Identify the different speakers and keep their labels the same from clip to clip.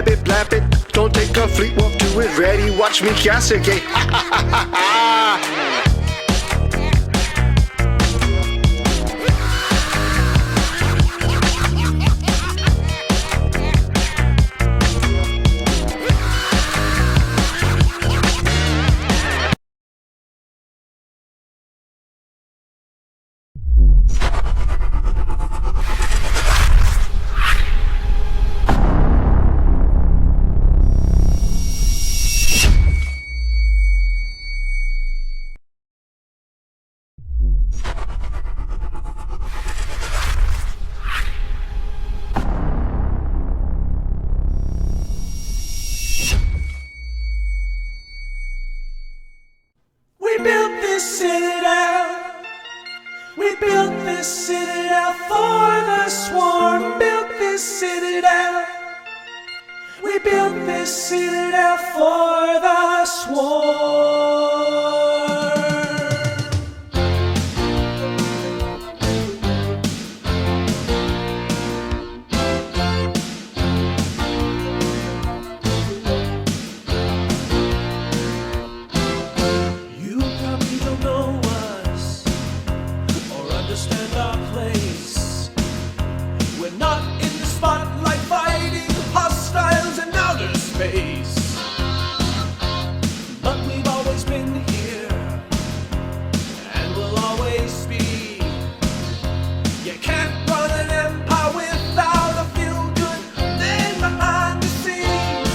Speaker 1: grab it, blap it. Don't take a fleet walk to it. Ready, watch me castigate.
Speaker 2: We built this citadel. We built this citadel for the swarm. Built this citadel. We built this citadel for the swarm. You probably don't know us or understand our place. We're not in the spotlight fighting hostiles in outer space. But we've always been here and will always be. You can't run an empire without a feel-good man behind the scenes.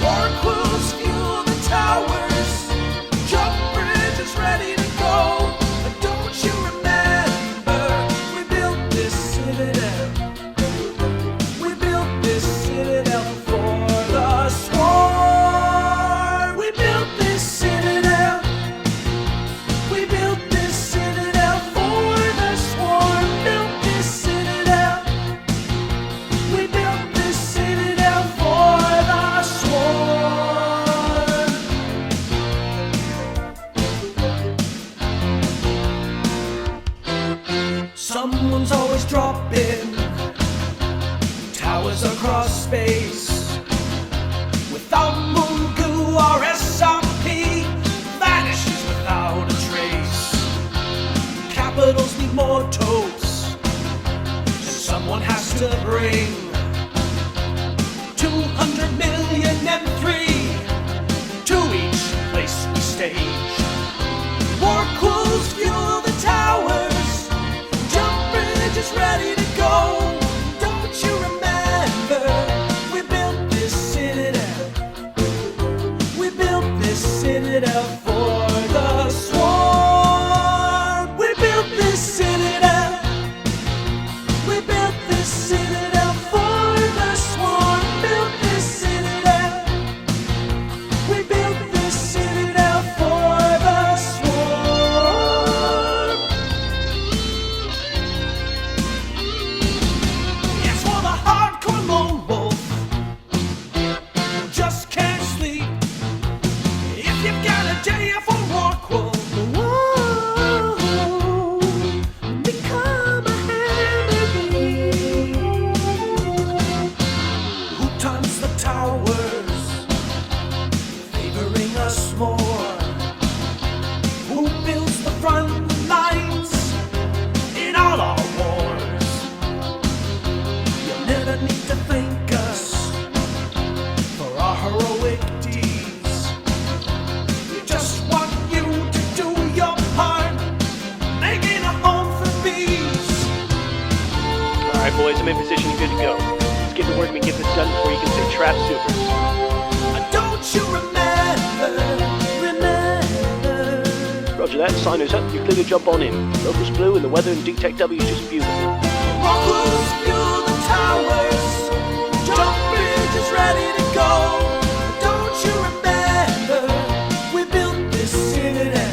Speaker 2: War crews fuel the towers, jump bridges ready to go. But don't you remember, we built this citadel. We built this citadel for the swarm. We built this citadel. We built this citadel for the swarm. Built this citadel. We built this citadel for the swarm. Someone's always dropping towers across space. Without moon goo or SRP, vanishes without a trace. Capitals need more totes, and someone has to bring 200 million M3 to each place we stage. War crews fuel the towers, jump bridges ready to go. Don't you remember, we built this citadel. We built this citadel for the swarm. We built this citadel. We built this citadel for the swarm. Built this citadel. We built this citadel for the swarm. It's for the hardcore lone wolf who just can't sleep. If you've got a JF or Rockwell, become a hammer. Who turns the towers, favoring us more? Who builds the front lines in all our wars? You'll never need to thank us for our heroic deeds. We just want you to do your part, making a home for bees.
Speaker 3: Alright boys, I'm in position and good to go. Let's get to work and get this done before you can say trap supers.
Speaker 2: Don't you remember?
Speaker 3: Roger that, signers up, you're clear to jump on in. Locals blue and the weather in Deep Tech W is just beautiful.
Speaker 2: Rockwell's fuel the towers, jump bridges ready to go. Don't you remember, we built this citadel.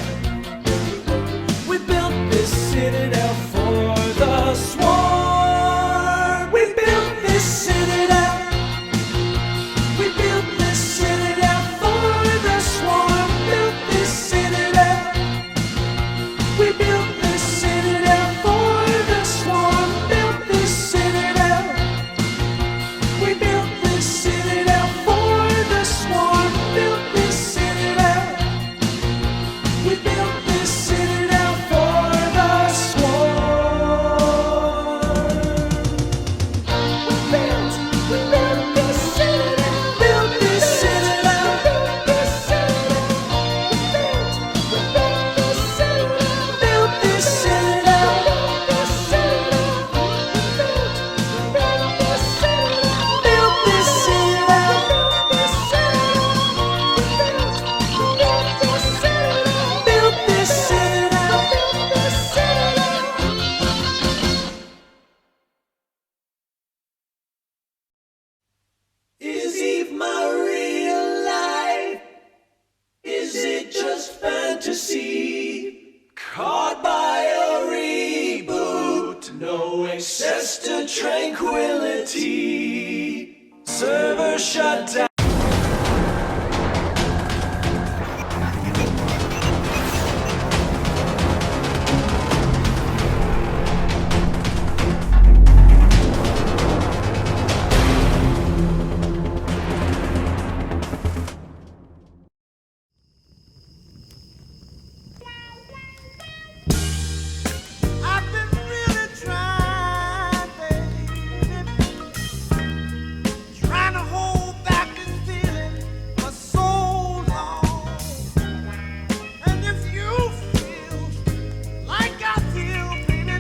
Speaker 2: We built this citadel for the swarm. We built this citadel. We built this citadel for the swarm. Built this citadel. We built this citadel for the swarm. Built this citadel. our real life? Is it just fantasy? Caught by a reboot, no access to tranquility. Server shut down. I've been really trying, baby, trying to hold back this feeling for so long. And if you feel like I feel, baby,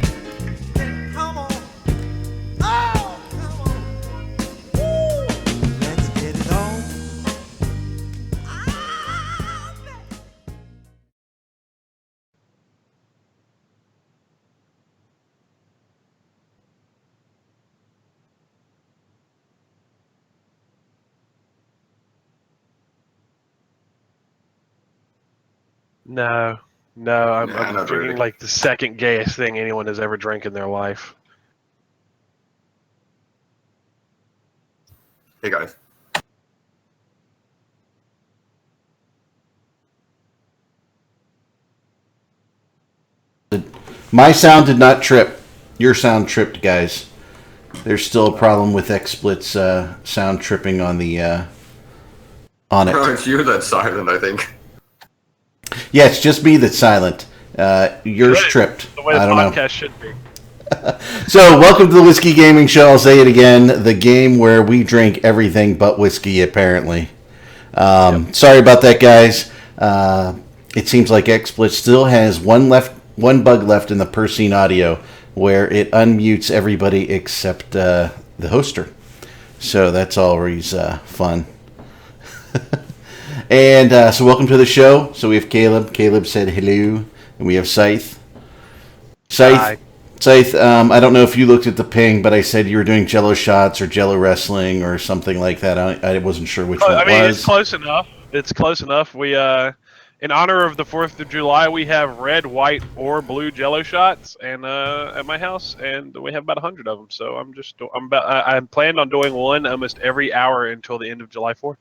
Speaker 2: then come on. Oh, come on. Woo. Let's get it on. Ah,
Speaker 3: No, I'm
Speaker 4: Nah,
Speaker 3: I'm
Speaker 4: not
Speaker 3: drinking
Speaker 4: really.
Speaker 3: like the second gayest thing anyone has ever drank in their life.
Speaker 4: Hey guys.
Speaker 5: My sound did not trip. Your sound tripped, guys. There's still a problem with XSplit's sound tripping on the on
Speaker 4: Oh,
Speaker 5: it.
Speaker 4: it's you that's silent, I think.
Speaker 5: Yeah, it's just me that's silent. Yours
Speaker 3: Good.
Speaker 5: tripped.
Speaker 3: The way the
Speaker 5: I don't know.
Speaker 3: podcast should be.
Speaker 5: So, welcome to the Whiskey Gaming Show. I'll say it again: the game where we drink everything but whiskey. Apparently, sorry about that, guys. It seems like XSplit still has one bug left in the Persine audio, where it unmutes everybody except the hoster. So that's always fun. And so, welcome to the show. So we have Caleb. Caleb said hello, and we have Scythe.
Speaker 3: Hi.
Speaker 5: Scythe, I don't know if you looked at the ping, but I said you were doing Jello shots or Jello wrestling or something like that. I wasn't sure which one
Speaker 3: I
Speaker 5: it
Speaker 3: mean,
Speaker 5: was.
Speaker 3: it's close enough. It's close enough. We in honor of the 4th of July, we have red, white, or blue Jello shots, and at my house, and we have about 100 of them. So I'm planned on doing one almost every hour until the end of July 4th.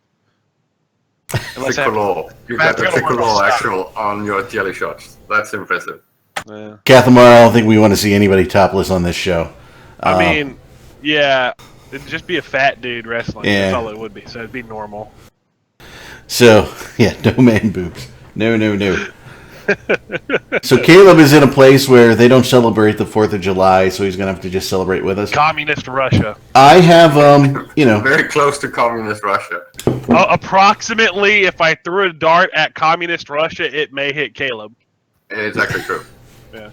Speaker 3: Unless I have-
Speaker 4: Tricolor. You
Speaker 3: Matt's
Speaker 4: got the
Speaker 3: gonna work
Speaker 4: tricolor
Speaker 3: on
Speaker 4: actual on your jelly shots. That's impressive.
Speaker 3: Yeah.
Speaker 5: Cathamar, I don't think we want to see anybody topless on this show.
Speaker 3: I mean, yeah, it'd just be a fat dude wrestling.
Speaker 5: Yeah.
Speaker 3: That's all it would be. So it'd be normal.
Speaker 5: So, yeah, no man boobs. No. So Caleb is in a place where they don't celebrate the 4th of July, so he's going to have to just celebrate with us.
Speaker 3: Communist Russia.
Speaker 5: I have,
Speaker 4: Very close to communist Russia.
Speaker 3: Approximately, if I threw a dart at communist Russia, it may hit Caleb.
Speaker 4: It's actually true.
Speaker 3: Yeah.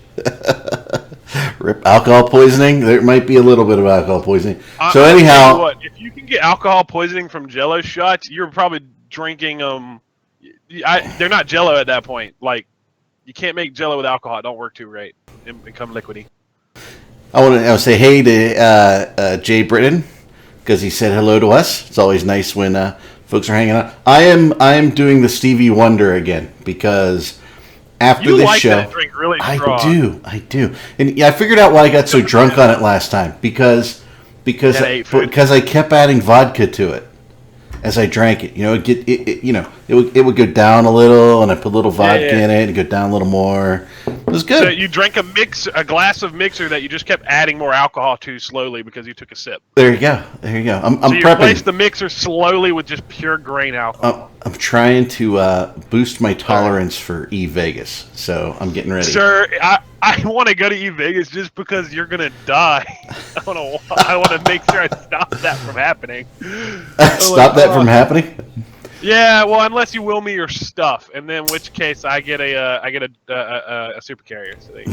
Speaker 5: rip alcohol poisoning. There might be a little bit of alcohol poisoning. So
Speaker 3: I'll tell you
Speaker 5: anyhow,
Speaker 3: what, if you can get alcohol poisoning from Jello shots, you're probably drinking they're not Jello at that point. Like, you can't make Jello with alcohol. It don't work too great. It become liquidy.
Speaker 5: I want to say hey to Jay Britton because he said hello to us. It's always nice when folks are hanging out. I am doing the Stevie Wonder again because after
Speaker 3: You
Speaker 5: this
Speaker 3: like
Speaker 5: show,
Speaker 3: that drink really strong.
Speaker 5: I do, and yeah, I figured out why I got so drunk on it last time because
Speaker 3: That ain't food.
Speaker 5: I kept adding vodka to it as I drank it. You know, it would go down a little, and I put a little vodka in it, and go down a little more. It was good.
Speaker 3: So you drank a glass of mixer that you just kept adding more alcohol to slowly because you took a sip.
Speaker 5: There you go. I'm
Speaker 3: So you
Speaker 5: prepping.
Speaker 3: replaced the mixer slowly with just pure grain alcohol.
Speaker 5: I'm trying to boost my tolerance for E-Vegas, so I'm getting ready.
Speaker 3: Sir, I want to go to Vegas just because you're gonna die. I want to make sure I stop that from happening.
Speaker 5: Stop that from happening.
Speaker 3: Yeah, well, unless you will me your stuff, and then in which case I get a super carrier. So
Speaker 5: It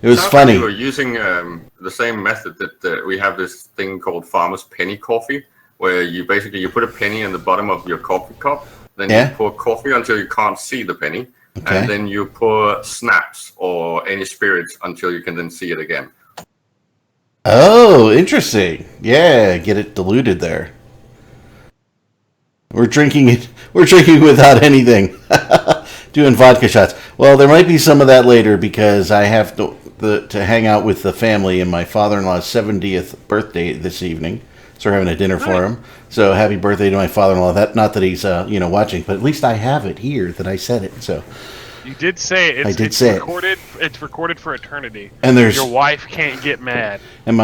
Speaker 5: was
Speaker 4: Sounds
Speaker 5: funny.
Speaker 4: Like we were using the same method that we have this thing called Farmer's Penny Coffee, where you put a penny in the bottom of your coffee cup, then
Speaker 5: Yeah.
Speaker 4: you pour coffee until you can't see the penny,
Speaker 5: Okay.
Speaker 4: and then you pour snaps or any spirits until you can then see it again.
Speaker 5: Oh, interesting. Yeah, get it diluted there. We're drinking it. We're drinking without anything. Doing vodka shots. Well, there might be some of that later because I have to hang out with the family and my father-in-law's 70th birthday this evening. So we're having a dinner for him. So happy birthday to my father-in-law. That not that he's watching, but at least I have it here that I said it. So
Speaker 3: You did say it. It's recorded. It's recorded for eternity.
Speaker 5: And there's
Speaker 3: your wife can't get mad.
Speaker 5: And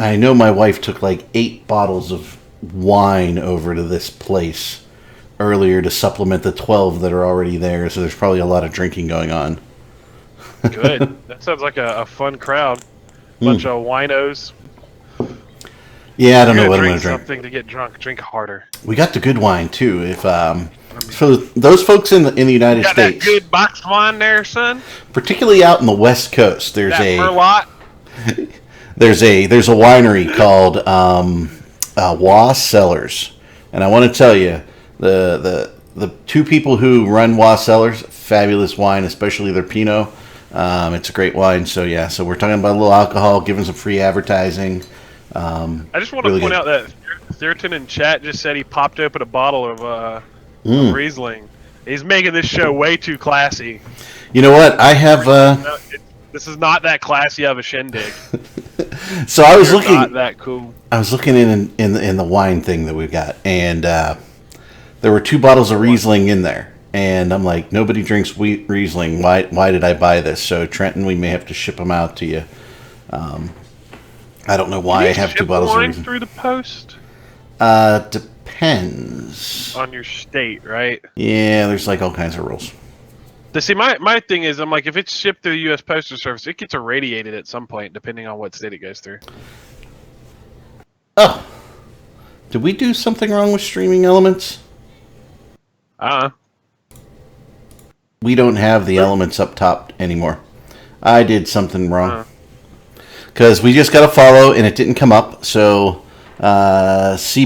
Speaker 5: I know my wife took like 8 bottles of wine over to this place earlier to supplement the 12 that are already there. So there's probably a lot of drinking going on.
Speaker 3: Good. That sounds like a fun crowd. Bunch of winos.
Speaker 5: Yeah, I don't know what I'm going to drink.
Speaker 3: Something to get drunk. Drink harder.
Speaker 5: We got the good wine too. If for those folks in the United
Speaker 3: Got
Speaker 5: States,
Speaker 3: that good box wine there, son.
Speaker 5: particularly out in the West Coast, there's
Speaker 3: That
Speaker 5: a
Speaker 3: Merlot.
Speaker 5: there's a winery called Was Cellars, and I want to tell you the 2 people who run Was Cellars, fabulous wine, especially their Pinot. It's a great wine. So yeah, so we're talking about a little alcohol, giving some free advertising.
Speaker 3: I just want
Speaker 5: really
Speaker 3: to point
Speaker 5: good.
Speaker 3: out that Thurton in chat just said he popped open a bottle of Riesling. He's making this show way too classy.
Speaker 5: You know what? I have.
Speaker 3: This is not that classy of a shindig.
Speaker 5: So I was
Speaker 3: You're
Speaker 5: looking.
Speaker 3: not that cool.
Speaker 5: I was looking in the wine thing that we've got, and there were 2 bottles of Riesling in there, and I'm like, nobody drinks Riesling. Why did I buy this? So Trenton, we may have to ship them out to you. I don't know why I have 2 bottles of
Speaker 3: wine
Speaker 5: Riesling.
Speaker 3: through the post
Speaker 5: Depends
Speaker 3: on your state, right?
Speaker 5: Yeah, there's like all kinds of rules.
Speaker 3: See, my thing is, I'm like, if it's shipped through the U.S. Postal Service, it gets irradiated at some point, depending on what state it goes through.
Speaker 5: Oh, did we do something wrong with streaming elements? We don't have the elements up top anymore. I did something wrong. Because we just got a follow and it didn't come up. So, Seabassness,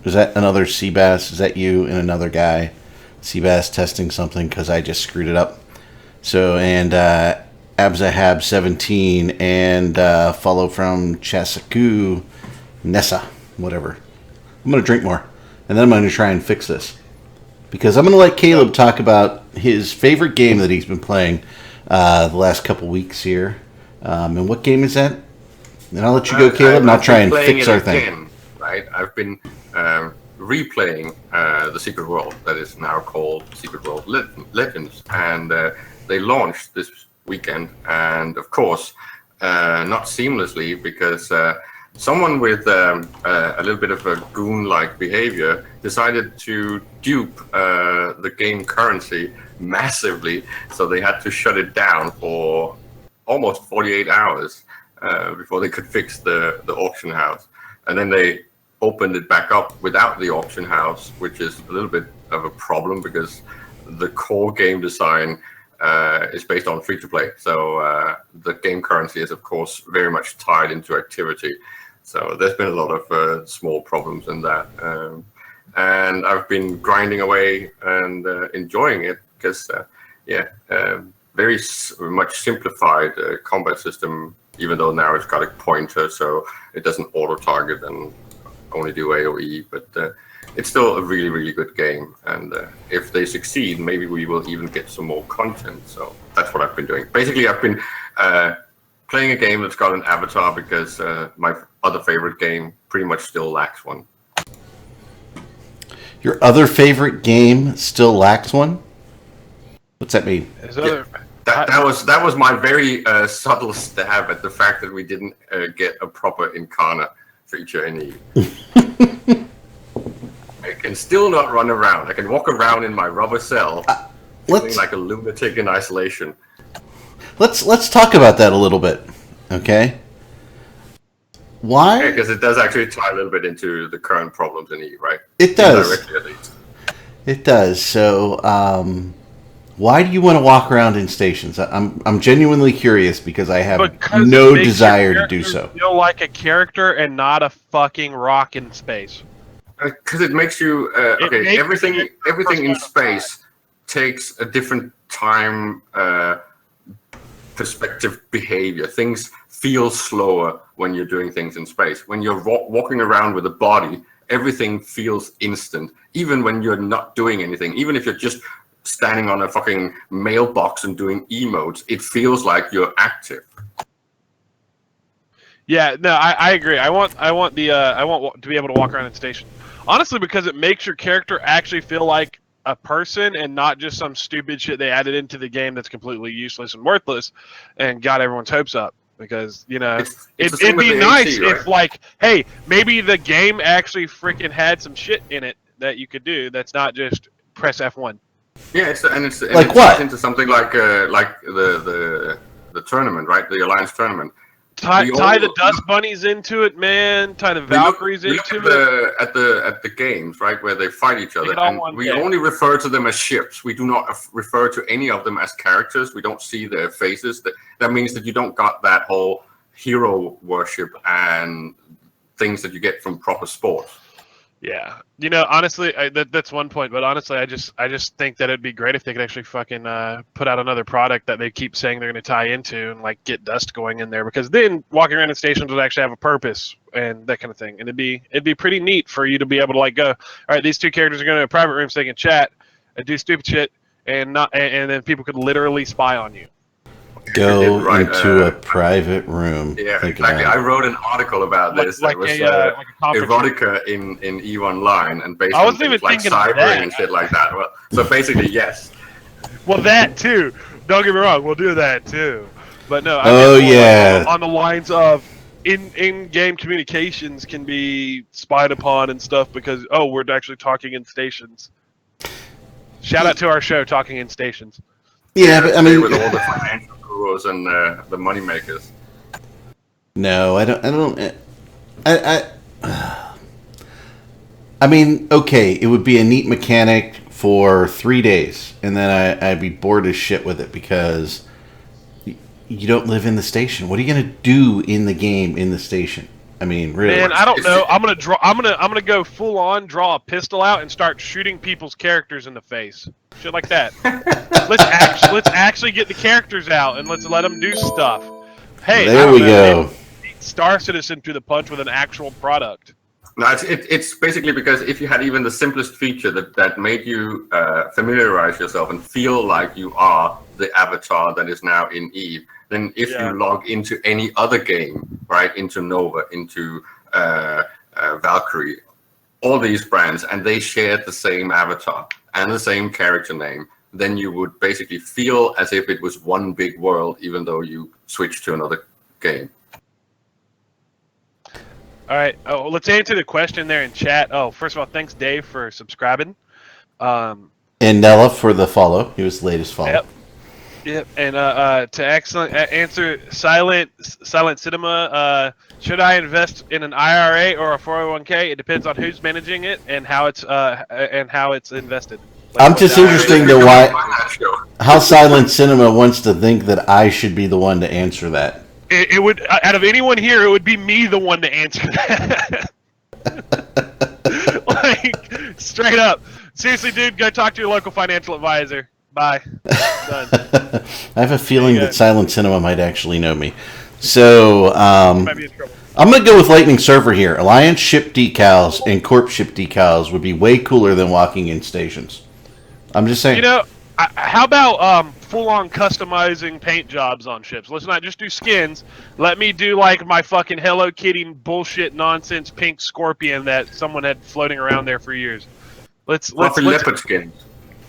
Speaker 5: is that another Seabass? Is that you and another guy? Seabass testing something because I just screwed it up. So, and Abzahab17 and follow from Chasaku Nessa, whatever. I'm going to drink more. And then I'm going to try and fix this. Because I'm going to let Caleb talk about his favorite game that he's been playing the last couple weeks here. And what game is that? And I'll let you go, Caleb, and I'll try and fix our thing.
Speaker 4: Right? I've been replaying the Secret World that is now called Secret World Legends. And they launched this weekend. And, of course, not seamlessly because someone with a little bit of a goon-like behavior decided to dupe the game currency massively. So they had to shut it down for almost 48 hours before they could fix the auction house. And then they opened it back up without the auction house, which is a little bit of a problem because the core game design is based on free-to-play. So the game currency is, of course, very much tied into activity. So there's been a lot of small problems in that. And I've been grinding away and enjoying it because, very much simplified combat system, even though now it's got a pointer, so it doesn't auto-target and only do AoE, but it's still a really, really good game. And if they succeed, maybe we will even get some more content. So that's what I've been doing. Basically, I've been playing a game that's got an avatar because my other favorite game pretty much still lacks one.
Speaker 5: Your other favorite game still lacks one? What's that mean?
Speaker 4: That was my very subtle stab at the fact that we didn't get a proper Incarna feature in Eve. I can still not run around. I can walk around in my rubber cell, feeling like a lunatic in isolation.
Speaker 5: Let's talk about that a little bit, okay? Why?
Speaker 4: Because it does actually tie a little bit into the current problems in Eve, right?
Speaker 5: It does.
Speaker 4: Indirectly, at least.
Speaker 5: It does. So, why do you want to walk around in stations? I'm genuinely curious because I have no desire to do so.
Speaker 3: Feel like a character and not a fucking rock in space.
Speaker 4: Because it makes you everything in space takes a different time perspective behavior. Things feel slower when you're doing things in space. When you're walking around with a body, everything feels instant, even when you're not doing anything. Even if you're just standing on a fucking mailbox and doing emotes, it feels like you're active.
Speaker 3: Yeah, no, I agree. I want to be able to walk around in station. Honestly, because it makes your character actually feel like a person and not just some stupid shit they added into the game that's completely useless and worthless and got everyone's hopes up. Because, you know,
Speaker 4: It's the
Speaker 3: it'd
Speaker 4: same with
Speaker 3: be
Speaker 4: the
Speaker 3: nice
Speaker 4: AC, right?
Speaker 3: if, like, hey, maybe the game actually freaking had some shit in it that you could do that's not just press F1.
Speaker 4: Yeah, it's
Speaker 5: Like
Speaker 4: it
Speaker 5: what?
Speaker 4: ties into something like the tournament, right? The Alliance tournament.
Speaker 3: Tie
Speaker 4: We
Speaker 3: the
Speaker 4: all-
Speaker 3: Dust Bunnies into it, man. Tie the Valkyries
Speaker 4: we look
Speaker 3: into
Speaker 4: at
Speaker 3: it.
Speaker 4: at the games, right, where they fight each other,
Speaker 3: it all
Speaker 4: and
Speaker 3: one
Speaker 4: we
Speaker 3: game.
Speaker 4: only refer to them as ships. We do not refer to any of them as characters. We don't see their faces. That means that you don't got that whole hero worship and things that you get from proper sports.
Speaker 3: Yeah, you know, honestly, that's one point. But honestly, I just think that it'd be great if they could actually fucking put out another product that they keep saying they're going to tie into and like get Dust going in there, because then walking around in stations would actually have a purpose and that kind of thing, and it'd be pretty neat for you to be able to like go, all right, these two characters are going to a private room so they can chat and do stupid shit, and then people could literally spy on you.
Speaker 5: Go
Speaker 4: Right,
Speaker 5: into a private room.
Speaker 4: Yeah,
Speaker 5: Think
Speaker 4: exactly.
Speaker 5: about
Speaker 4: I
Speaker 5: it.
Speaker 4: wrote an article about this.
Speaker 3: Like
Speaker 4: It was
Speaker 3: a conference room.
Speaker 4: erotica in EVE Online, and based
Speaker 3: I
Speaker 4: on
Speaker 3: wasn't even
Speaker 4: things like
Speaker 3: thinking of
Speaker 4: cybering
Speaker 3: that.
Speaker 4: and shit like that. Well, so basically, yes.
Speaker 3: Well, that too. Don't get me wrong. We'll do that too. But no.
Speaker 5: Oh,
Speaker 3: meant more
Speaker 5: yeah.
Speaker 3: On the lines of in-game communications can be spied upon and stuff because we're actually talking in stations. Shout out to our show, Talking in Stations.
Speaker 5: Yeah, but I
Speaker 4: Today
Speaker 5: mean,
Speaker 4: with all the financial gurus and the money makers.
Speaker 5: no, I don't. I mean, okay, it would be a neat mechanic for 3 days, and then I'd be bored as shit with it because you don't live in the station. What are you gonna do in the game in the station? I mean, really?
Speaker 3: Man, I don't know. I'm gonna go full on, draw a pistol out, and start shooting people's characters in the face. Shit like that. let's actually get the characters out and let's let them do stuff. Hey, I
Speaker 5: There
Speaker 3: don't
Speaker 5: we
Speaker 3: know,
Speaker 5: go.
Speaker 3: maybe beat Star Citizen to the punch with an actual product.
Speaker 4: No, it's basically because if you had even the simplest feature that made you familiarize yourself and feel like you are the avatar that is now in EVE, then if
Speaker 3: Yeah.
Speaker 4: you log into any other game, right, into Nova, into Valkyrie, all these brands, and they shared the same avatar and the same character name, then you would basically feel as if it was one big world, even though you switched to another game.
Speaker 3: All right. Oh, let's answer the question there in chat. Oh, first of all, thanks Dave for subscribing.
Speaker 5: And Nella for the follow. He was the latest follow.
Speaker 3: Yep. Yep. And to excellent answer, Silent Cinema. Should I invest in an IRA or a 401k? It depends on who's managing it and how it's invested. Like,
Speaker 5: I'm
Speaker 3: what
Speaker 5: just
Speaker 3: the
Speaker 5: interesting to how Silent Cinema wants to think that I should be the one to answer that.
Speaker 3: It would, out of anyone here, it would be me the one to answer that. Like, straight up. Seriously, dude, go talk to your local financial advisor. Bye. Done.
Speaker 5: I have a feeling
Speaker 3: Yeah.
Speaker 5: that Silent Cinema might actually know me. So,
Speaker 3: Might be in trouble.
Speaker 5: I'm going to go with Lightning Server here. Alliance ship decals and Corp ship decals would be way cooler than walking in stations. I'm just saying.
Speaker 3: You know, how about full-on customizing paint jobs on ships? Let's not just do skins. Let me do like my fucking Hello Kitty bullshit nonsense pink scorpion that someone had floating around there for years. Let's
Speaker 4: leopard skins.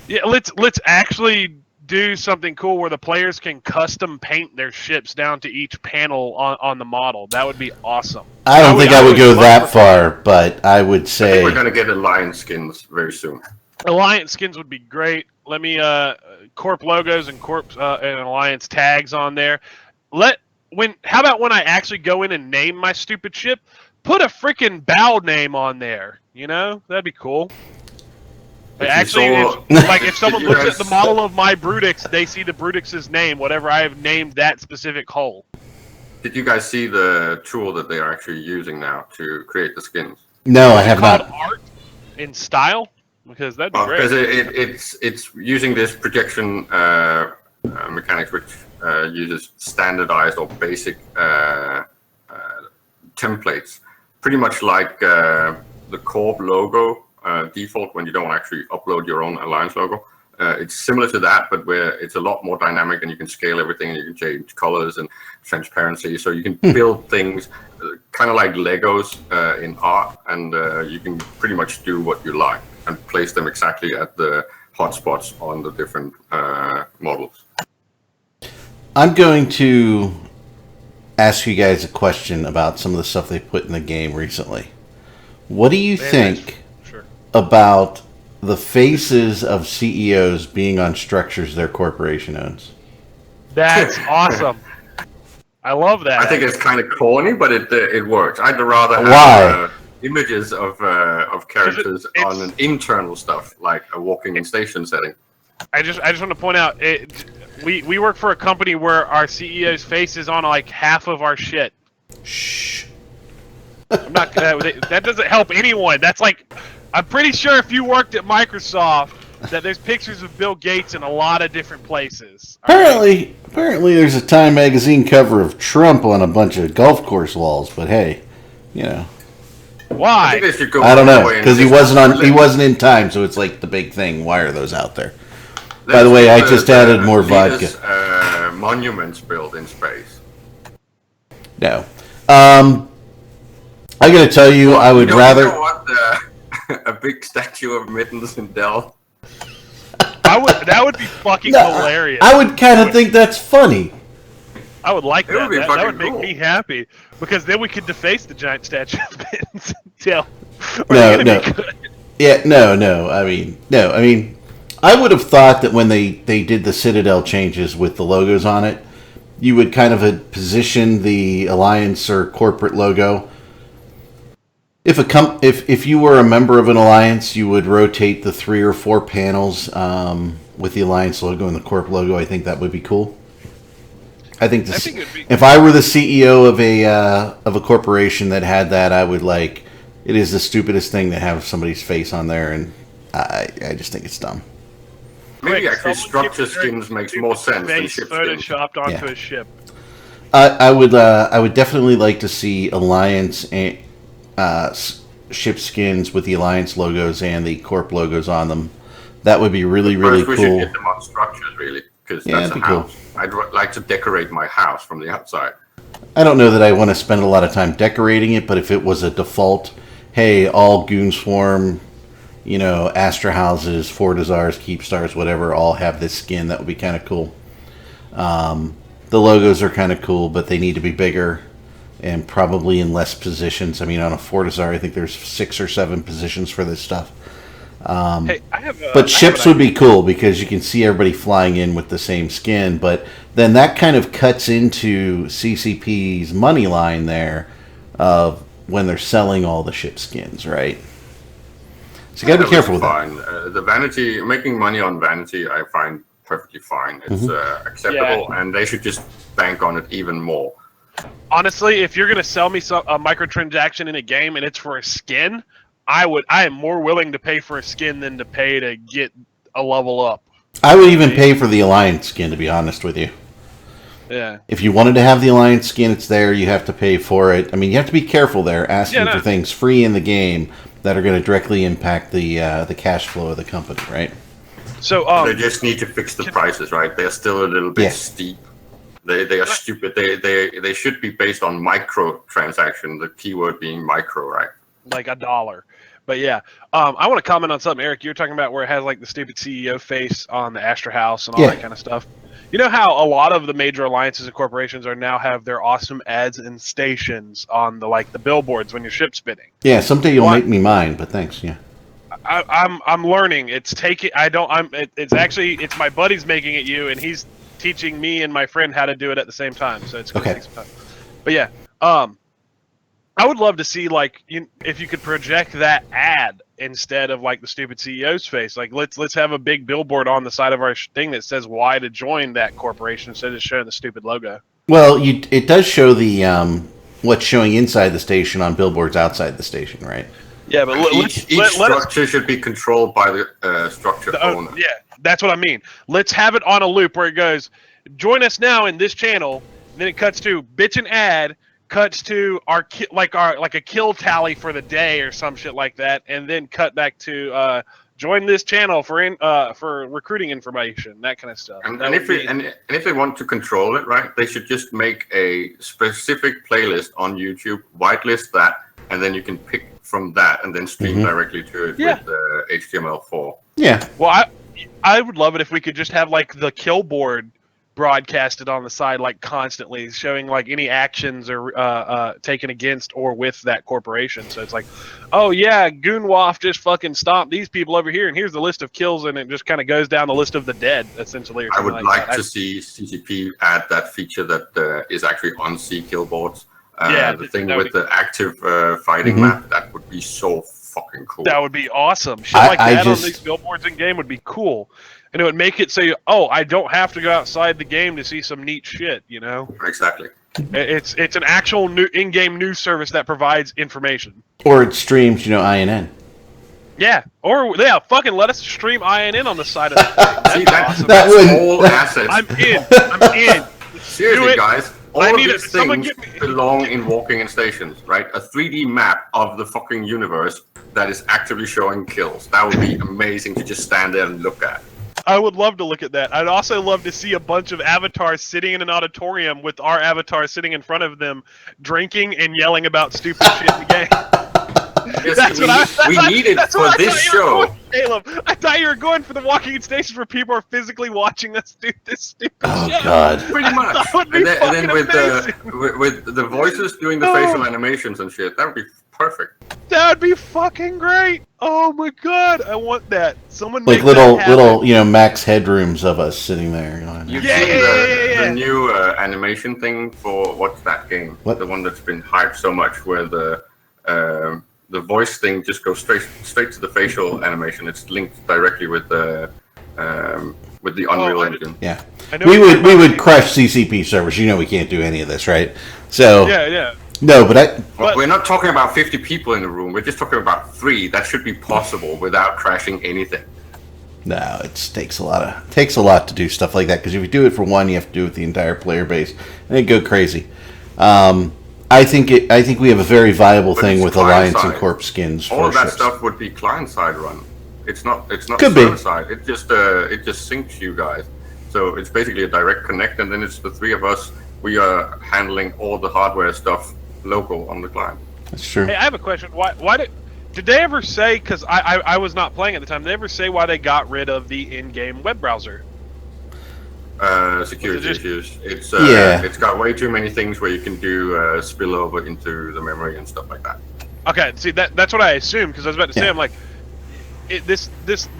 Speaker 3: yeah, let's actually do something cool where the players can custom paint their ships down to each panel on the model. That would be awesome.
Speaker 5: I don't think I would go
Speaker 3: love
Speaker 5: that
Speaker 3: to-
Speaker 5: far, but I would
Speaker 4: I think
Speaker 5: say
Speaker 4: we're gonna get Alliance skins very soon.
Speaker 3: Alliance skins would be great. Let me Corp logos and Corp and Alliance tags on there. How about when I actually go in and name my stupid ship, put a freaking bow name on there. You know, that'd be cool.
Speaker 4: If you
Speaker 3: Actually,
Speaker 4: saw-
Speaker 3: if someone
Speaker 4: you
Speaker 3: looks at
Speaker 4: guys-
Speaker 3: the model of my Brutix, they see the Brutix's name, whatever I have named that specific hull.
Speaker 4: Did you guys see the tool that they are actually using now to create the skins?
Speaker 5: no, I have
Speaker 3: Called
Speaker 5: not.
Speaker 3: art in style, because that'd be
Speaker 4: Well,
Speaker 3: great.
Speaker 4: because it's using this projection mechanics, which uses standardized or basic templates, pretty much like the Corp logo default when you don't actually upload your own Alliance logo. It's similar to that, but where it's a lot more dynamic and you can scale everything and you can change colors and transparency. So you can build things kind of like Legos in art, and you can pretty much do what you like and place them exactly at the hotspots on the different models.
Speaker 5: I'm going to ask you guys a question about some of the stuff they put in the game recently. What do you think about the faces of CEOs being on structures their corporation owns?
Speaker 3: That's awesome. I love that.
Speaker 4: I think it's kind of corny, but it works. I'd rather have
Speaker 5: Why?
Speaker 4: Images of characters on an internal stuff, like a walking in station setting.
Speaker 3: I just want to point out, we work for a company where our CEO's face is on like half of our shit.
Speaker 5: Shh.
Speaker 3: I'm not that doesn't help anyone. That's like, I'm pretty sure if you worked at Microsoft, that there's pictures of Bill Gates in a lot of different places.
Speaker 5: Apparently there's a Time magazine cover of Trump on a bunch of golf course walls. But hey, you know,
Speaker 4: I
Speaker 3: why?
Speaker 4: think they should go
Speaker 5: I don't
Speaker 4: all the
Speaker 5: know
Speaker 4: way and
Speaker 5: because he
Speaker 4: just
Speaker 5: wasn't in Time, so it's like the big thing. Why are those out there?
Speaker 4: let's
Speaker 5: By the way,
Speaker 4: get
Speaker 5: I just added more
Speaker 4: leaders,
Speaker 5: vodka.
Speaker 4: Monuments built in space.
Speaker 5: No. I gotta tell you, I would rather.
Speaker 4: You know what? A big statue of Mittens in Dell.
Speaker 3: That would be fucking hilarious.
Speaker 5: I would kind of think that's funny.
Speaker 3: I would like
Speaker 4: It
Speaker 3: that.
Speaker 4: would be
Speaker 3: That
Speaker 4: fucking
Speaker 3: would make
Speaker 4: cool.
Speaker 3: me happy because then we could deface the giant statue of Mittens until
Speaker 5: No. Yeah, no. I mean, I would have thought that when they did the Citadel changes with the logos on it, you would kind of position the Alliance or corporate logo. If you were a member of an Alliance, you would rotate the 3 or 4 panels with the Alliance logo and the Corp logo. I think that would be cool. I think
Speaker 3: it'd be-
Speaker 5: if I were the CEO of a corporation that had that, I would like. It is the stupidest thing to have somebody's face on there, and I just think it's dumb.
Speaker 4: Maybe
Speaker 3: Quick,
Speaker 4: actually
Speaker 3: someone
Speaker 4: structure
Speaker 3: keep their
Speaker 4: skins makes more sense than
Speaker 3: face
Speaker 4: ship skins.
Speaker 3: photoshopped onto
Speaker 5: Yeah.
Speaker 3: a ship.
Speaker 5: I would definitely like to see Alliance and ship skins with the Alliance logos and the Corp logos on them. That would be really
Speaker 4: First, we should
Speaker 5: cool.
Speaker 4: get them on structures, really, because
Speaker 5: Yeah,
Speaker 4: that's
Speaker 5: that'd
Speaker 4: a
Speaker 5: be cool.
Speaker 4: house. I'd like to decorate my house from the outside.
Speaker 5: I don't know that I want to spend a lot of time decorating it, but if it was a default, hey, all Goon Swarm, Astra houses, Fortizars, Keepstars, whatever, all have this skin, that would be kind of cool. The logos are kind of cool, but they need to be bigger and probably in less positions. I mean, on a Fortizar, I think there's 6 or 7 positions for this stuff.
Speaker 3: Hey, I have.
Speaker 5: But ships would be cool because you can see everybody flying in with the same skin. But then that kind of cuts into CCP's money line there of when they're selling all the ship skins, right? So you got to be careful with that.
Speaker 4: Fine. The vanity, making money on vanity, I find perfectly fine. It's acceptable, and they should just bank on it even more.
Speaker 3: Honestly, if you're gonna sell me a microtransaction in a game and it's for a skin, I am more willing to pay for a skin than to pay to get a level up.
Speaker 5: I would even pay for the Alliance skin, to be honest with you.
Speaker 3: Yeah.
Speaker 5: If you wanted to have the Alliance skin, it's there. You have to pay for it. I mean, you have to be careful there, asking for things free in the game that are going to directly impact the cash flow of the company, right?
Speaker 3: So
Speaker 4: They just need to fix the prices, right? They're still a little bit steep. They are stupid. They should be based on microtransaction. The keyword being micro, right?
Speaker 3: like $1. But yeah, I want to comment on something, Eric. You were talking about where it has like the stupid CEO face on the Astra House and all that kind of stuff. You know how a lot of the major alliances and corporations are now have their awesome ads and stations on the billboards when you're ship spinning.
Speaker 5: Yeah, someday you'll make me mine, but thanks. Yeah,
Speaker 3: I'm learning. It's my buddy's making it you, and he's teaching me and my friend how to do it at the same time. So it's gonna take some time. But yeah, I would love to see if you could project that ad instead of the stupid CEO's face. Let's have a big billboard on the side of our thing that says why to join that corporation instead of showing the stupid logo.
Speaker 5: Well, it does show the what's showing inside the station on billboards outside the station, right?
Speaker 3: Yeah, but
Speaker 4: each structure should be should be by the structure owner.
Speaker 3: Yeah, that's what I mean. Let's have it on a loop where it goes, join us now in this channel. Then it cuts to bitch an ad. cuts to our like a kill tally for the day or some shit like that, and then cut back to join this channel for recruiting information, that kind of stuff.
Speaker 4: And if they want to control it, right, they should just make a specific playlist on YouTube, whitelist that, and then you can pick from that and then stream directly to it with HTML4.
Speaker 5: Yeah.
Speaker 3: Well, I would love it if we could just have like the kill board broadcasted on the side, like constantly showing like any actions or taken against or with that corporation. So it's like, oh yeah, Goonwaff just fucking stomped these people over here, and here's the list of kills, and it just kind of goes down the list of the dead, essentially. Or
Speaker 4: I would
Speaker 3: like
Speaker 4: to see CCP add that feature that is actually on C kill boards. The thing with the active fighting map, that would be so fucking cool.
Speaker 3: That would be awesome. Shit like that on these billboards in game would be cool. And it would make it so, I don't have to go outside the game to see some neat shit, you know?
Speaker 4: Exactly.
Speaker 3: It's an actual new in-game news service that provides information.
Speaker 5: Or it streams, INN.
Speaker 3: Yeah. Or, fucking let us stream INN on the side of the thing. That's awesome.
Speaker 5: That
Speaker 4: all assets.
Speaker 3: I'm in.
Speaker 4: Seriously, guys. All of these
Speaker 3: someone
Speaker 4: things belong in walking in stations, right? A 3D map of the fucking universe that is actively showing kills. That would be amazing to just stand there and look at.
Speaker 3: I would love to look at that. I'd also love to see a bunch of avatars sitting in an auditorium with our avatar sitting in front of them, drinking and yelling about stupid shit in the game.
Speaker 4: Yes, we need it for this show.
Speaker 3: Caleb, I thought you were going for the walking station where people are physically watching us do this stupid shit.
Speaker 5: Oh God!
Speaker 4: Pretty much. And then with the voices doing the facial animations and shit, that would be perfect.
Speaker 3: That would be fucking great. Oh my God, I want that. Someone
Speaker 5: like little max headrooms of us sitting there.
Speaker 4: You've seen the new animation thing for what's that game?
Speaker 5: What?
Speaker 4: The one that's been hyped so much, where the voice thing just goes straight to the facial animation. It's linked directly with the Unreal Engine.
Speaker 5: Yeah, we would crush CCP servers. We can't do any of this, right? So
Speaker 3: yeah.
Speaker 5: No, but
Speaker 4: we're not talking about 50 people in the room. We're just talking about 3. That should be possible without crashing anything.
Speaker 5: No, it takes a lot to do stuff like that, because if you do it for one, you have to do it with the entire player base, and it go crazy. I think we have a very viable thing with Alliance and Corp skins.
Speaker 4: All of that stuff would be client side run. It's not
Speaker 5: Could
Speaker 4: server
Speaker 5: be.
Speaker 4: side. It just syncs you guys. So it's basically a direct connect, and then it's the 3 of us. We are handling all the hardware stuff local on the client.
Speaker 5: That's true.
Speaker 3: Hey, I have a question. Why did they ever say? Because I was not playing at the time. Did they ever say why they got rid of the in-game web browser?
Speaker 4: Security issues. It's
Speaker 5: Yeah.
Speaker 4: It's got way too many things where you can do spillover into the memory and stuff like that.
Speaker 3: Okay, see that's what I assumed, because I was about to say,
Speaker 5: Yeah.
Speaker 3: I'm like, this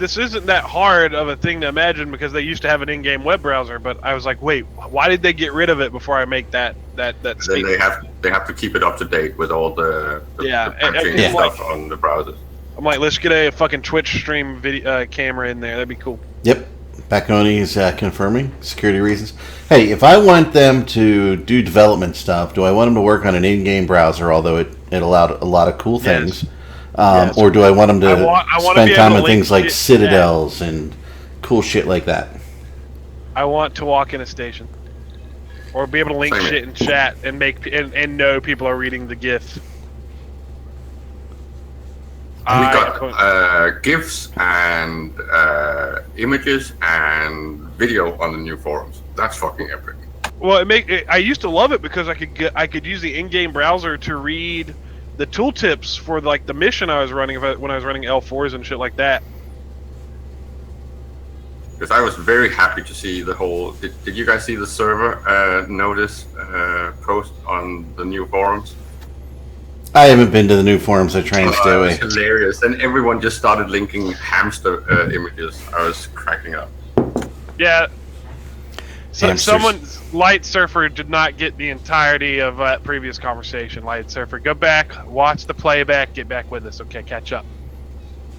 Speaker 3: isn't that hard of a thing to imagine, because they used to have an in-game web browser, but I was like, wait, why did they get rid of it before I make that
Speaker 4: Then
Speaker 3: statement?
Speaker 4: they have to keep it up to date with all the patching
Speaker 3: and
Speaker 4: stuff on the browsers.
Speaker 3: I'm like, let's get a fucking Twitch stream video camera in there. That'd be cool.
Speaker 5: Yep. Baconi is confirming security reasons. Hey, if I want them to do development stuff, do I want them to work on an in-game browser, although it allowed a lot of cool things?
Speaker 3: Yes.
Speaker 5: Or do I want them to
Speaker 3: I want to
Speaker 5: spend
Speaker 3: be
Speaker 5: time
Speaker 3: able
Speaker 5: on
Speaker 3: to
Speaker 5: things
Speaker 3: link
Speaker 5: like
Speaker 3: shit
Speaker 5: citadels and cool shit like that?
Speaker 3: I want to walk in a station, or be able to link
Speaker 4: Same
Speaker 3: shit in chat and make and know people are reading the GIF.
Speaker 4: We got GIFs and images and video on the new forums. That's fucking epic.
Speaker 3: Well, I used to love it because I could use the in-game browser to read the tooltips for like the mission I was running when I was running L4s and shit like that.
Speaker 4: Because I was very happy to see the whole. Did you guys see the server notice post on the new forums?
Speaker 5: I haven't been to the new forums. I try and stay
Speaker 4: It
Speaker 5: away.
Speaker 4: was hilarious, and everyone just started linking hamster images. I was cracking up.
Speaker 3: Yeah. So
Speaker 5: Hamsters.
Speaker 3: someone, Light Surfer, did not get the entirety of that previous conversation. Light Surfer, go back, watch the playback, get back with us. Okay, catch up.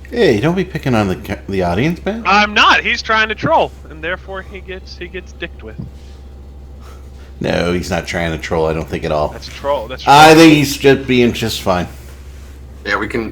Speaker 5: Hey, don't be picking on the audience, man.
Speaker 3: I'm not. He's trying to troll, and therefore he gets dicked with.
Speaker 5: No, he's not trying to troll. I don't think at all.
Speaker 3: That's a troll. That's troll.
Speaker 5: I think he's just being just fine.
Speaker 4: Yeah, we can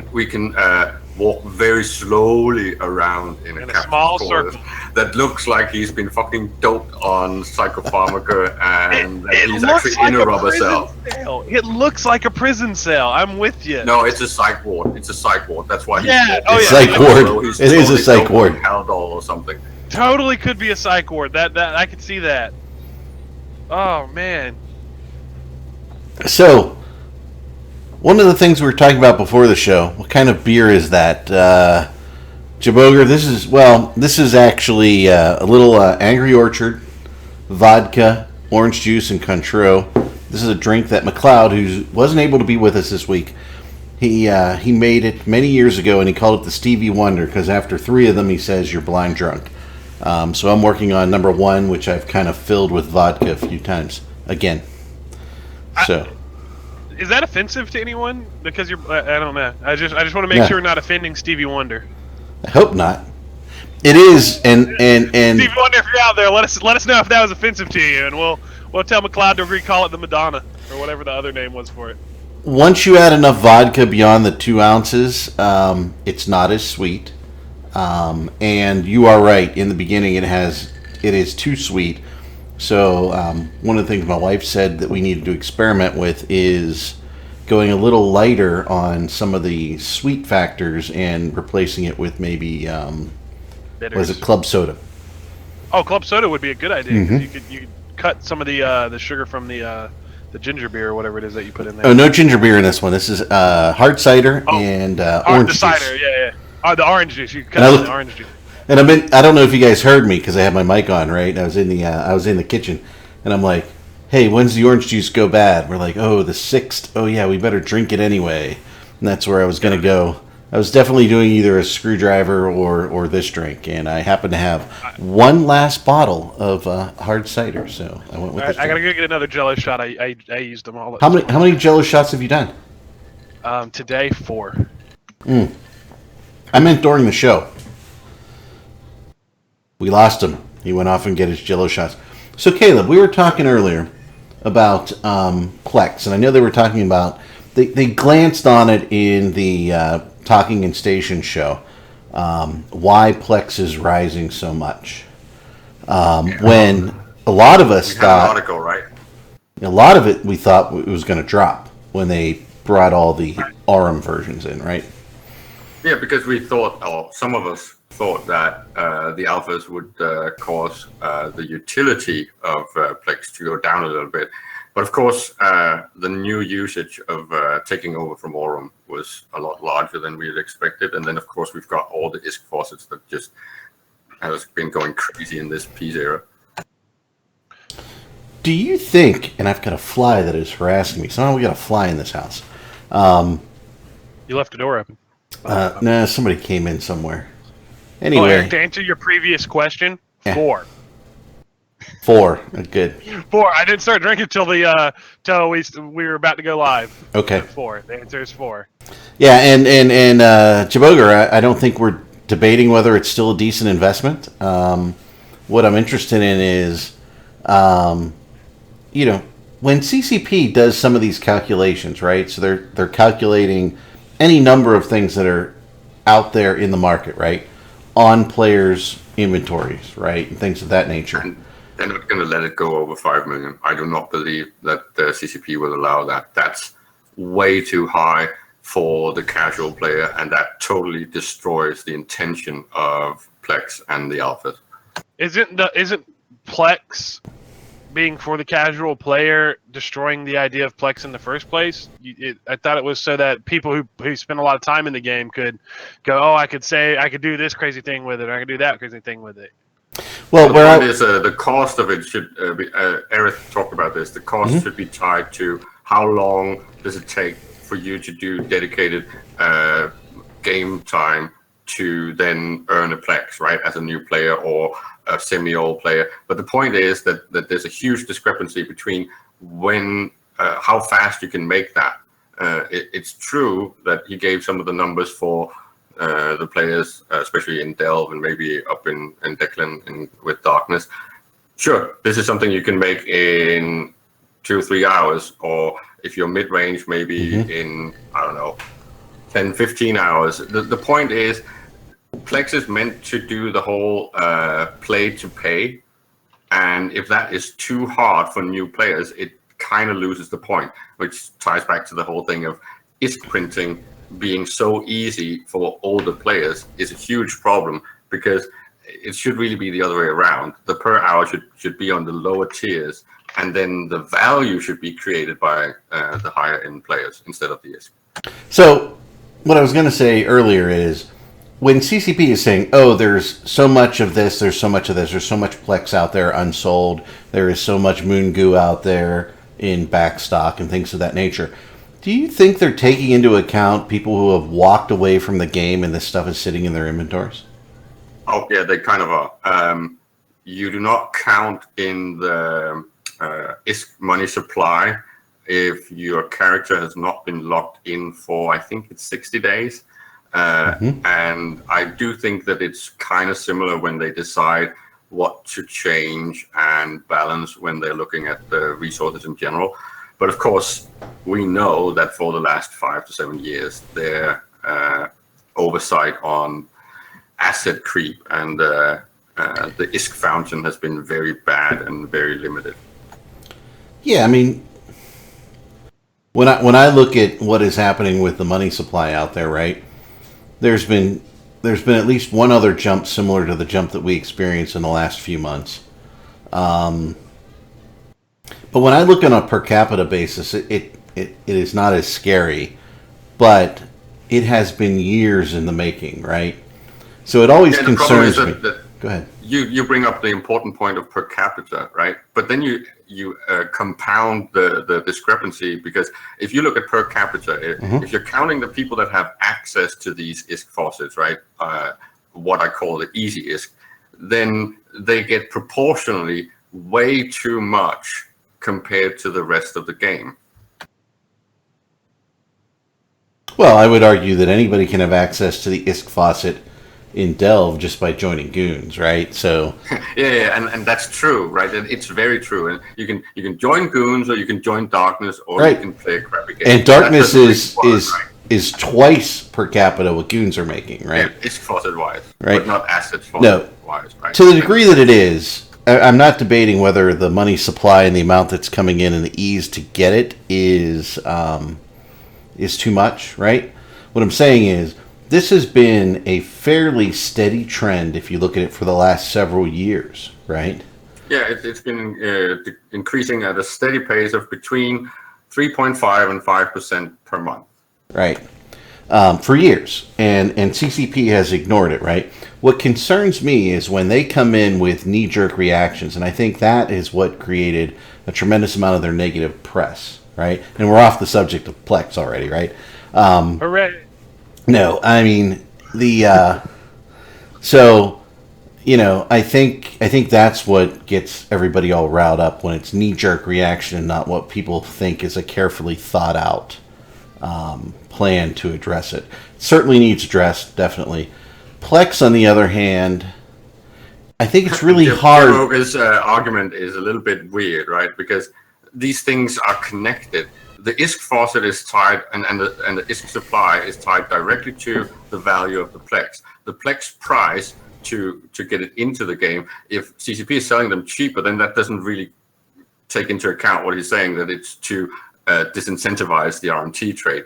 Speaker 4: walk very slowly around in a
Speaker 3: small
Speaker 4: captain's quarters
Speaker 3: circle.
Speaker 4: that looks like he's been fucking doped on psychopharmaca and that he's
Speaker 3: looks
Speaker 4: actually in a rubber
Speaker 3: prison
Speaker 4: cell.
Speaker 3: It looks like a prison cell. I'm with you.
Speaker 4: No, it's a psych ward. It's a psych ward. That's why he's
Speaker 3: Yeah,
Speaker 4: walking
Speaker 3: oh,
Speaker 5: It's
Speaker 3: yeah.
Speaker 5: psych ward.
Speaker 4: slow. He's
Speaker 5: It is a
Speaker 4: totally
Speaker 5: psych
Speaker 4: doped
Speaker 5: ward.
Speaker 4: on Haldol or something.
Speaker 3: Totally could be a psych ward. That I could see that. Oh man.
Speaker 5: So, one of the things we were talking about before the show, what kind of beer is that? Jaboger, this is actually a little Angry Orchard, vodka, orange juice, and Cointreau. This is a drink that McLeod, who wasn't able to be with us this week, he made it many years ago, and he called it the Stevie Wonder, because after 3 of them, he says you're blind drunk. So I'm working on number 1, which I've kind of filled with vodka a few times. Again. So...
Speaker 3: Is that offensive to anyone? Because you're, I don't know. I just want to make
Speaker 5: Yeah.
Speaker 3: sure we're not offending Stevie Wonder.
Speaker 5: I hope not. It is, and
Speaker 3: Stevie Wonder, if you're out there, let us know if that was offensive to you, and we'll tell McLeod to recall it the Madonna or whatever the other name was for it.
Speaker 5: once you add enough vodka beyond the 2 ounces, it's not as sweet. And you are right. In the beginning, it is too sweet. So one of the things my wife said that we needed to experiment with is going a little lighter on some of the sweet factors and replacing it with maybe
Speaker 3: Bitters.
Speaker 5: was it club soda?
Speaker 3: Oh, club soda would be a good idea. 'Cause
Speaker 5: Mm-hmm.
Speaker 3: you could cut some of the sugar from the ginger beer or whatever it is that you put in there.
Speaker 5: Oh, no ginger beer in this one. This is hard cider and orange
Speaker 3: the
Speaker 5: juice.
Speaker 3: cider, yeah. Oh, the orange juice. You cut
Speaker 5: And I
Speaker 3: out
Speaker 5: look-
Speaker 3: the orange juice.
Speaker 5: And I don't know if you guys heard me because I had my mic on, right? I was in the kitchen, and I'm like, "Hey, when's the orange juice go bad?" We're like, "Oh, the 6th. Oh yeah, we better drink it anyway." And that's where I was gonna go. I was definitely doing either a screwdriver or this drink, and I happened to have one last bottle of hard cider, so I went with this.
Speaker 3: I gotta
Speaker 5: drink.
Speaker 3: go get another Jello shot. I used them all.
Speaker 5: How many Jello shots have you done?
Speaker 3: Today 4.
Speaker 5: I meant during the show. We lost him. He went off and get his Jello shots. So Caleb, we were talking earlier about Plex, and I know they were talking about they glanced on it in the Talking in Station show. Why Plex is rising so much? When a lot of us
Speaker 4: We had an
Speaker 5: thought
Speaker 4: article, right?
Speaker 5: a lot of it we thought it was going to drop when they brought all the Aurum versions in, right?
Speaker 4: Yeah, because we thought, or some of us thought that the alphas would cause the utility of Plex to go down a little bit. But of course, the new usage of taking over from Aurum was a lot larger than we had expected. And then, of course, we've got all the ISK faucets that just has been going crazy in this peace era.
Speaker 5: Do you think, and I've got a fly that is harassing me, somehow we got a fly in this house.
Speaker 3: You left the door open.
Speaker 5: No, somebody came in somewhere.
Speaker 3: Oh,
Speaker 5: Anyway,
Speaker 3: Eric, to answer your previous question,
Speaker 5: Yeah.
Speaker 3: 4.
Speaker 5: 4. Good.
Speaker 3: 4. I didn't start drinking till we were about to go live.
Speaker 5: Okay.
Speaker 3: 4. The answer is 4.
Speaker 5: Yeah, and Jaboger, I don't think we're debating whether it's still a decent investment. What I'm interested in is, when CCP does some of these calculations, right? So they're calculating any number of things that are out there in the market, right? On players' inventories, right? And things of that nature.
Speaker 4: And they're not going to let it go over 5 million. I do not believe that the CCP will allow that. That's way too high for the casual player, and that totally destroys the intention of Plex and the alphas.
Speaker 3: Isn't Plex being for the casual player destroying the idea of Plex in the first place? I thought it was so that people who spend a lot of time in the game could go, oh, I could do this crazy thing with it, or I could do that crazy thing with it.
Speaker 5: Well,
Speaker 4: The
Speaker 5: where
Speaker 4: point is, the cost of it should be. Eric talked about this. The cost should be tied to how long does it take for you to do dedicated game time to then earn a Plex, right, as a new player or a semi-old player. But the point is that there's a huge discrepancy between how fast you can make that. It's true that he gave some of the numbers for the players, especially in Delve and maybe up in Declan with Darkness. Sure, this is something you can make in 2 or 3 hours, or if you're mid-range, maybe in, I don't know, 10, 15 hours. The point is, Plex is meant to do the whole play to pay, and if that is too hard for new players, it kind of loses the point, which ties back to the whole thing of ISK printing being so easy for older players is a huge problem, because it should really be the other way around. The per hour should be on the lower tiers, and then the value should be created by the higher end players instead of the ISK.
Speaker 5: So, what I was going to say earlier is, when CCP is saying, oh, there's so much of this, there's so much of this, there's so much Plex out there unsold, there is so much Moon Goo out there in backstock and things of that nature, do you think they're taking into account people who have walked away from the game and this stuff is sitting in their inventories?
Speaker 4: Oh, yeah, they kind of are. You do not count in the ISK money supply if your character has not been locked in for, I think it's 60 days. And I do think that it's kind of similar when they decide what to change and balance when they're looking at the resources in general. But of course, we know that for the last 5 to 7 years, their oversight on asset creep and the ISK fountain has been very bad and very limited.
Speaker 5: Yeah, I mean, when I look at what is happening with the money supply out there, right? There's been at least one other jump similar to the jump that we experienced in the last few months. But when I look on a per capita basis, it is not as scary, but it has been years in the making, right? So it always concerns me. Go ahead.
Speaker 4: You bring up the important point of per capita, right? But then you compound the discrepancy, because if you look at per capita, if you're counting the people that have access to these ISK faucets, right, what I call the easy ISK, then they get proportionally way too much compared to the rest of the game.
Speaker 5: Well, I would argue that anybody can have access to the ISK faucet in Delve just by joining Goons, right? So
Speaker 4: yeah, and that's true, right? And it's very true. And you can join Goons, or you can join Darkness, or
Speaker 5: right.
Speaker 4: You can play a crappy game.
Speaker 5: And Darkness is twice per capita what Goons are making, right?
Speaker 4: Yeah, ISK faucet wise,
Speaker 5: right?
Speaker 4: But not assets faucet wise, right?
Speaker 5: To the degree that it is, I'm not debating whether the money supply and the amount that's coming in and the ease to get it is too much, right? What I'm saying is, this has been a fairly steady trend if you look at it for the last several years, right?
Speaker 4: Yeah, it's been increasing at a steady pace of between 3.5 and 5% per month.
Speaker 5: Right. For years. And CCP has ignored it, right? What concerns me is when they come in with knee-jerk reactions, and I think that is what created a tremendous amount of their negative press, right? And we're off the subject of Plex already, right?
Speaker 3: Hooray!
Speaker 5: No, I mean so, you know, I think that's what gets everybody all riled up, when it's knee-jerk reaction and not what people think is a carefully thought out plan to address it. It certainly needs addressed, definitely. Plex, on the other hand, I think it's really hard.
Speaker 4: His argument is a little bit weird, right? Because these things are connected. The ISK faucet is tied, and the ISK supply is tied directly to the value of the Plex. The Plex price to get it into the game, if CCP is selling them cheaper, then that doesn't really take into account what he's saying, that it's to disincentivize the RMT trade.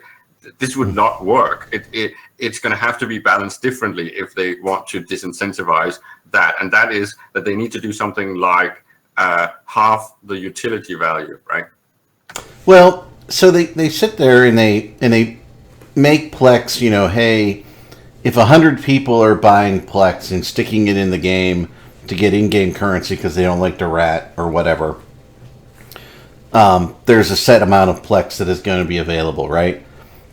Speaker 4: This would not work. It's going to have to be balanced differently if they want to disincentivize that, and that is that they need to do something like half the utility value, right?
Speaker 5: Well, so they sit there and they make Plex, you know, hey, if 100 people are buying Plex and sticking it in the game to get in-game currency because they don't like the rat or whatever, there's a set amount of Plex that is going to be available, right?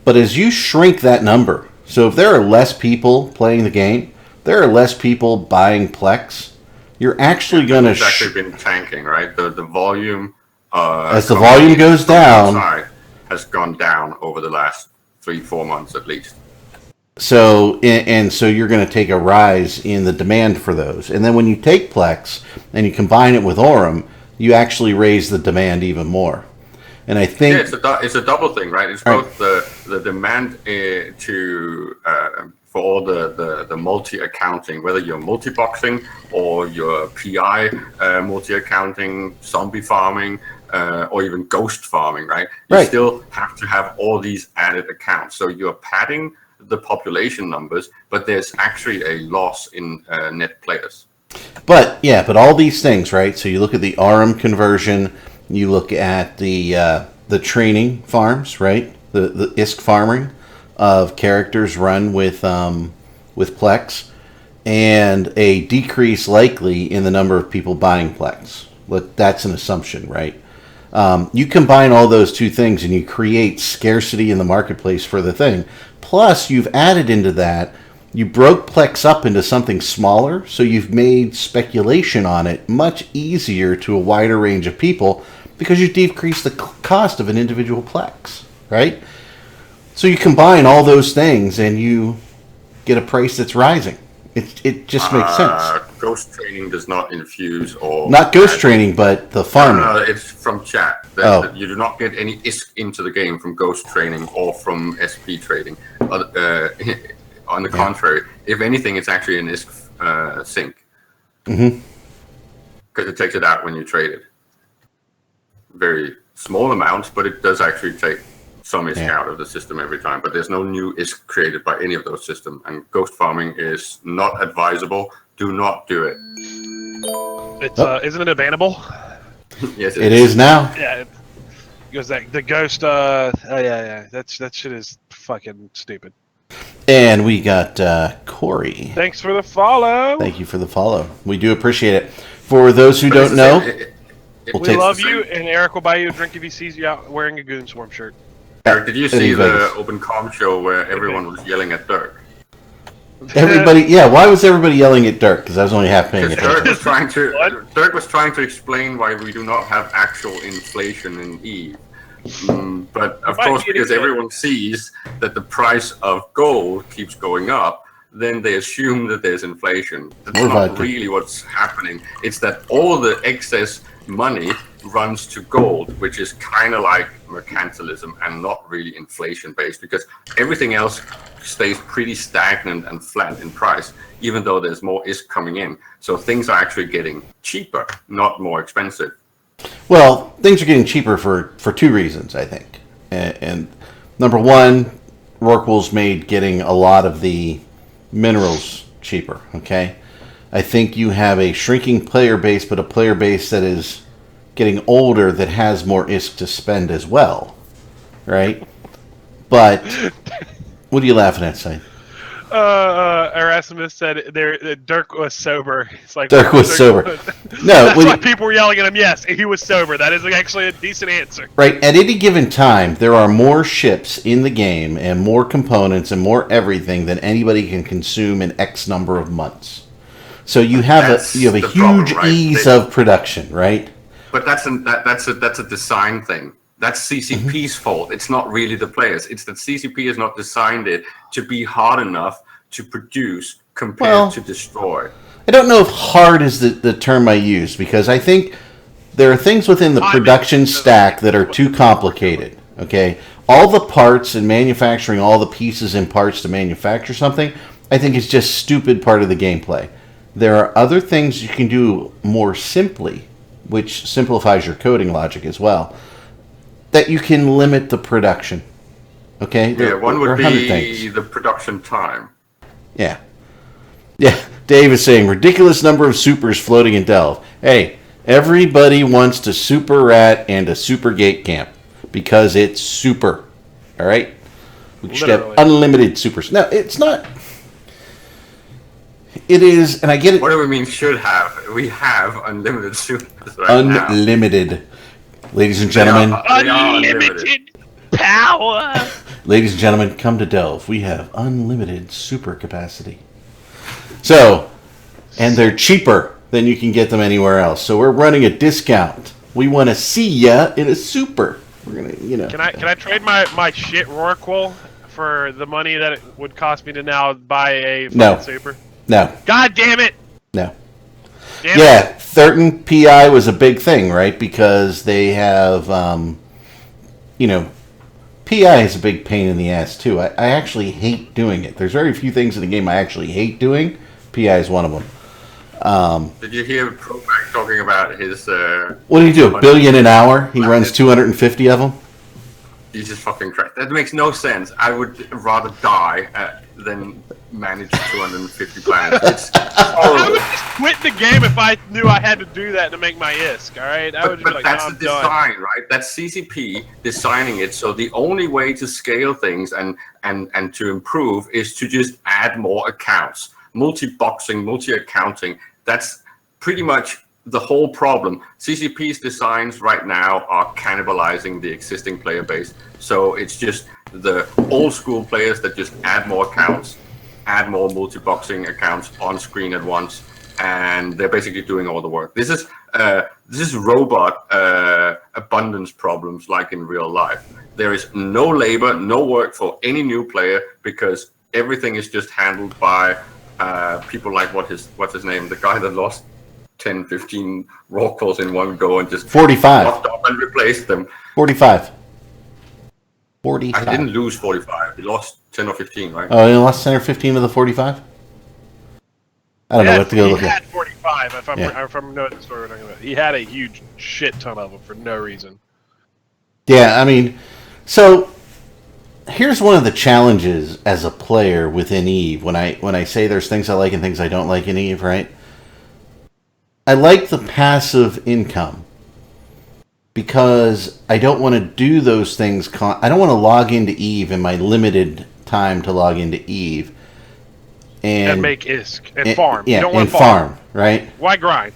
Speaker 5: But as you shrink that number, so if there are less people playing the game, there are less people buying Plex, you're actually going to...
Speaker 4: It's actually been tanking, right? The volume...
Speaker 5: as the volume goes down...
Speaker 4: has gone down over the last 3-4 months at least.
Speaker 5: So, and so you're going to take a rise in the demand for those. And then when you take Plex and you combine it with Aurum, you actually raise the demand even more. And I think
Speaker 4: it's a double thing, right? It's both the demand for all the multi accounting, whether you're multi boxing or you're PI multi accounting, zombie farming, or even ghost farming, right? You still have to have all these added accounts. So you're padding the population numbers, but there's actually a loss in net players.
Speaker 5: But all these things, right? So you look at the RM conversion, you look at the training farms, right? The ISK farming of characters run with Plex, and a decrease likely in the number of people buying Plex. But that's an assumption, right? You combine all those two things and you create scarcity in the marketplace for the thing. Plus, you've added into that, you broke Plex up into something smaller, so you've made speculation on it much easier to a wider range of people because you decrease the cost of an individual Plex, right? So you combine all those things and you get a price that's rising. It just makes sense.
Speaker 4: Ghost training does not infuse or...
Speaker 5: Not ghost training, but the farming.
Speaker 4: No, it's from chat. You do not get any ISK into the game from ghost training or from SP trading. On the contrary, if anything, it's actually an ISK sink. Because it takes it out when you trade it. Very small amounts, but it does actually take some ISK out of the system every time. But there's no new ISK created by any of those systems. And ghost farming is not advisable. Do not do it.
Speaker 3: It's isn't it bannable?
Speaker 4: Yes,
Speaker 5: it is now.
Speaker 3: Yeah. Because the ghost, that shit is fucking stupid.
Speaker 5: And we got Corey.
Speaker 3: Thanks for the follow.
Speaker 5: Thank you for the follow. We do appreciate it. For those who don't know,
Speaker 3: we love you, and Eric will buy you a drink if he sees you out wearing a Goon Swarm shirt.
Speaker 4: Eric, did you see the Open Com show where everyone was yelling at Dirk?
Speaker 5: Everybody, why was everybody yelling at Dirk? Because I was only half paying attention.
Speaker 4: Dirk was trying to explain why we do not have actual inflation in EVE. But of course, because everyone sees that the price of gold keeps going up, then they assume that there's inflation. That's not really what's happening. It's that all the excess money runs to gold, which is kind of like mercantilism and not really inflation based, because everything else stays pretty stagnant and flat in price, even though there's more ISK coming in. So things are actually getting cheaper, not more expensive.
Speaker 5: Well, things are getting cheaper for two reasons, I think. And number one, Rorqual's made getting a lot of the minerals cheaper, okay? I think you have a shrinking player base, but a player base that is getting older that has more ISK to spend as well, right? But what are you laughing at, Sai?
Speaker 3: Erasmus said Dirk was sober. It's like
Speaker 5: Dirk was sober. No,
Speaker 3: that's why people were yelling at him. Yes, he was sober. That is actually a decent answer.
Speaker 5: Right. At any given time, there are more ships in the game and more components and more everything than anybody can consume in X number of months. So you have a huge problem, right? Ease of production, right?
Speaker 4: But that's a design thing. That's CCP's fault. It's not really the players. It's that CCP has not designed it to be hard enough to produce compared to destroy.
Speaker 5: I don't know if hard is the term I use, because I think there are things within the production stack that are too complicated, okay? All the parts and manufacturing all the pieces and parts to manufacture something, I think is just stupid part of the gameplay. There are other things you can do more simply, which simplifies your coding logic as well, that you can limit the production. Okay?
Speaker 4: One would be the production time.
Speaker 5: Yeah. Dave is saying, ridiculous number of supers floating in Delve. Hey, everybody wants to super rat and a super gate camp because it's super. All right? We should have unlimited supers. No, it's not. It is, and I get it.
Speaker 4: What do we mean should have? We have unlimited supers right now.
Speaker 5: Unlimited. Ladies and gentlemen,
Speaker 3: unlimited power.
Speaker 5: Ladies and gentlemen, come to Delve. We have unlimited super capacity. So, and they're cheaper than you can get them anywhere else. So we're running a discount. We want to see ya in a super. We're gonna,
Speaker 3: Can I trade my shit Rorqual for the money that it would cost me to now buy a super?
Speaker 5: No.
Speaker 3: God damn it!
Speaker 5: No.
Speaker 3: Damn it.
Speaker 5: Certain PI was a big thing, right? Because they have PI is a big pain in the ass too. I actually hate doing it. There's very few things in the game I actually hate doing. PI is one of them.
Speaker 4: Did you hear Proback talking about his?
Speaker 5: What do you do? $1 billion an hour? He runs 250 of them.
Speaker 4: Jesus fucking Christ! That makes no sense. I would rather die than manage 250 planets. It's
Speaker 3: I would
Speaker 4: horrible.
Speaker 3: just quit the game if I knew I had to do that to make my ISK. All right, I would just
Speaker 4: But
Speaker 3: be like,
Speaker 4: that's
Speaker 3: no,
Speaker 4: the
Speaker 3: I'm done.
Speaker 4: design, right? That's CCP designing it. So the only way to scale things and to improve is to just add more accounts, multi-boxing, multi-accounting. That's pretty much the whole problem. CCP's designs right now are cannibalizing the existing player base. So it's just the old school players that just add more accounts, add more multi-boxing accounts on screen at once, and they're basically doing all the work. This is robot abundance problems like in real life. There is no labor, no work for any new player because everything is just handled by people like what's his name, the guy that lost 10, 15 raw calls in one go and just
Speaker 5: 45.
Speaker 4: popped up and replaced them.
Speaker 5: 45. 45.
Speaker 4: I didn't lose 45. He lost 10 or 15, right?
Speaker 5: Oh, you lost 10 or 15 of the 45? I don't know what to go
Speaker 3: he
Speaker 5: look
Speaker 3: had
Speaker 5: at.
Speaker 3: 45. If I'm
Speaker 5: Yeah.
Speaker 3: knowing the story we're talking about, he had a huge shit ton of them for no reason.
Speaker 5: Yeah, I mean, so here's one of the challenges as a player within Eve. When I say there's things I like and things I don't like in Eve, right? I like the passive income because I don't want to do those things. I don't want to log into Eve in my limited time to log into Eve
Speaker 3: And make ISK and
Speaker 5: and-
Speaker 3: farm.
Speaker 5: Yeah,
Speaker 3: You don't want
Speaker 5: and
Speaker 3: to farm.
Speaker 5: farm, right?
Speaker 3: Why grind?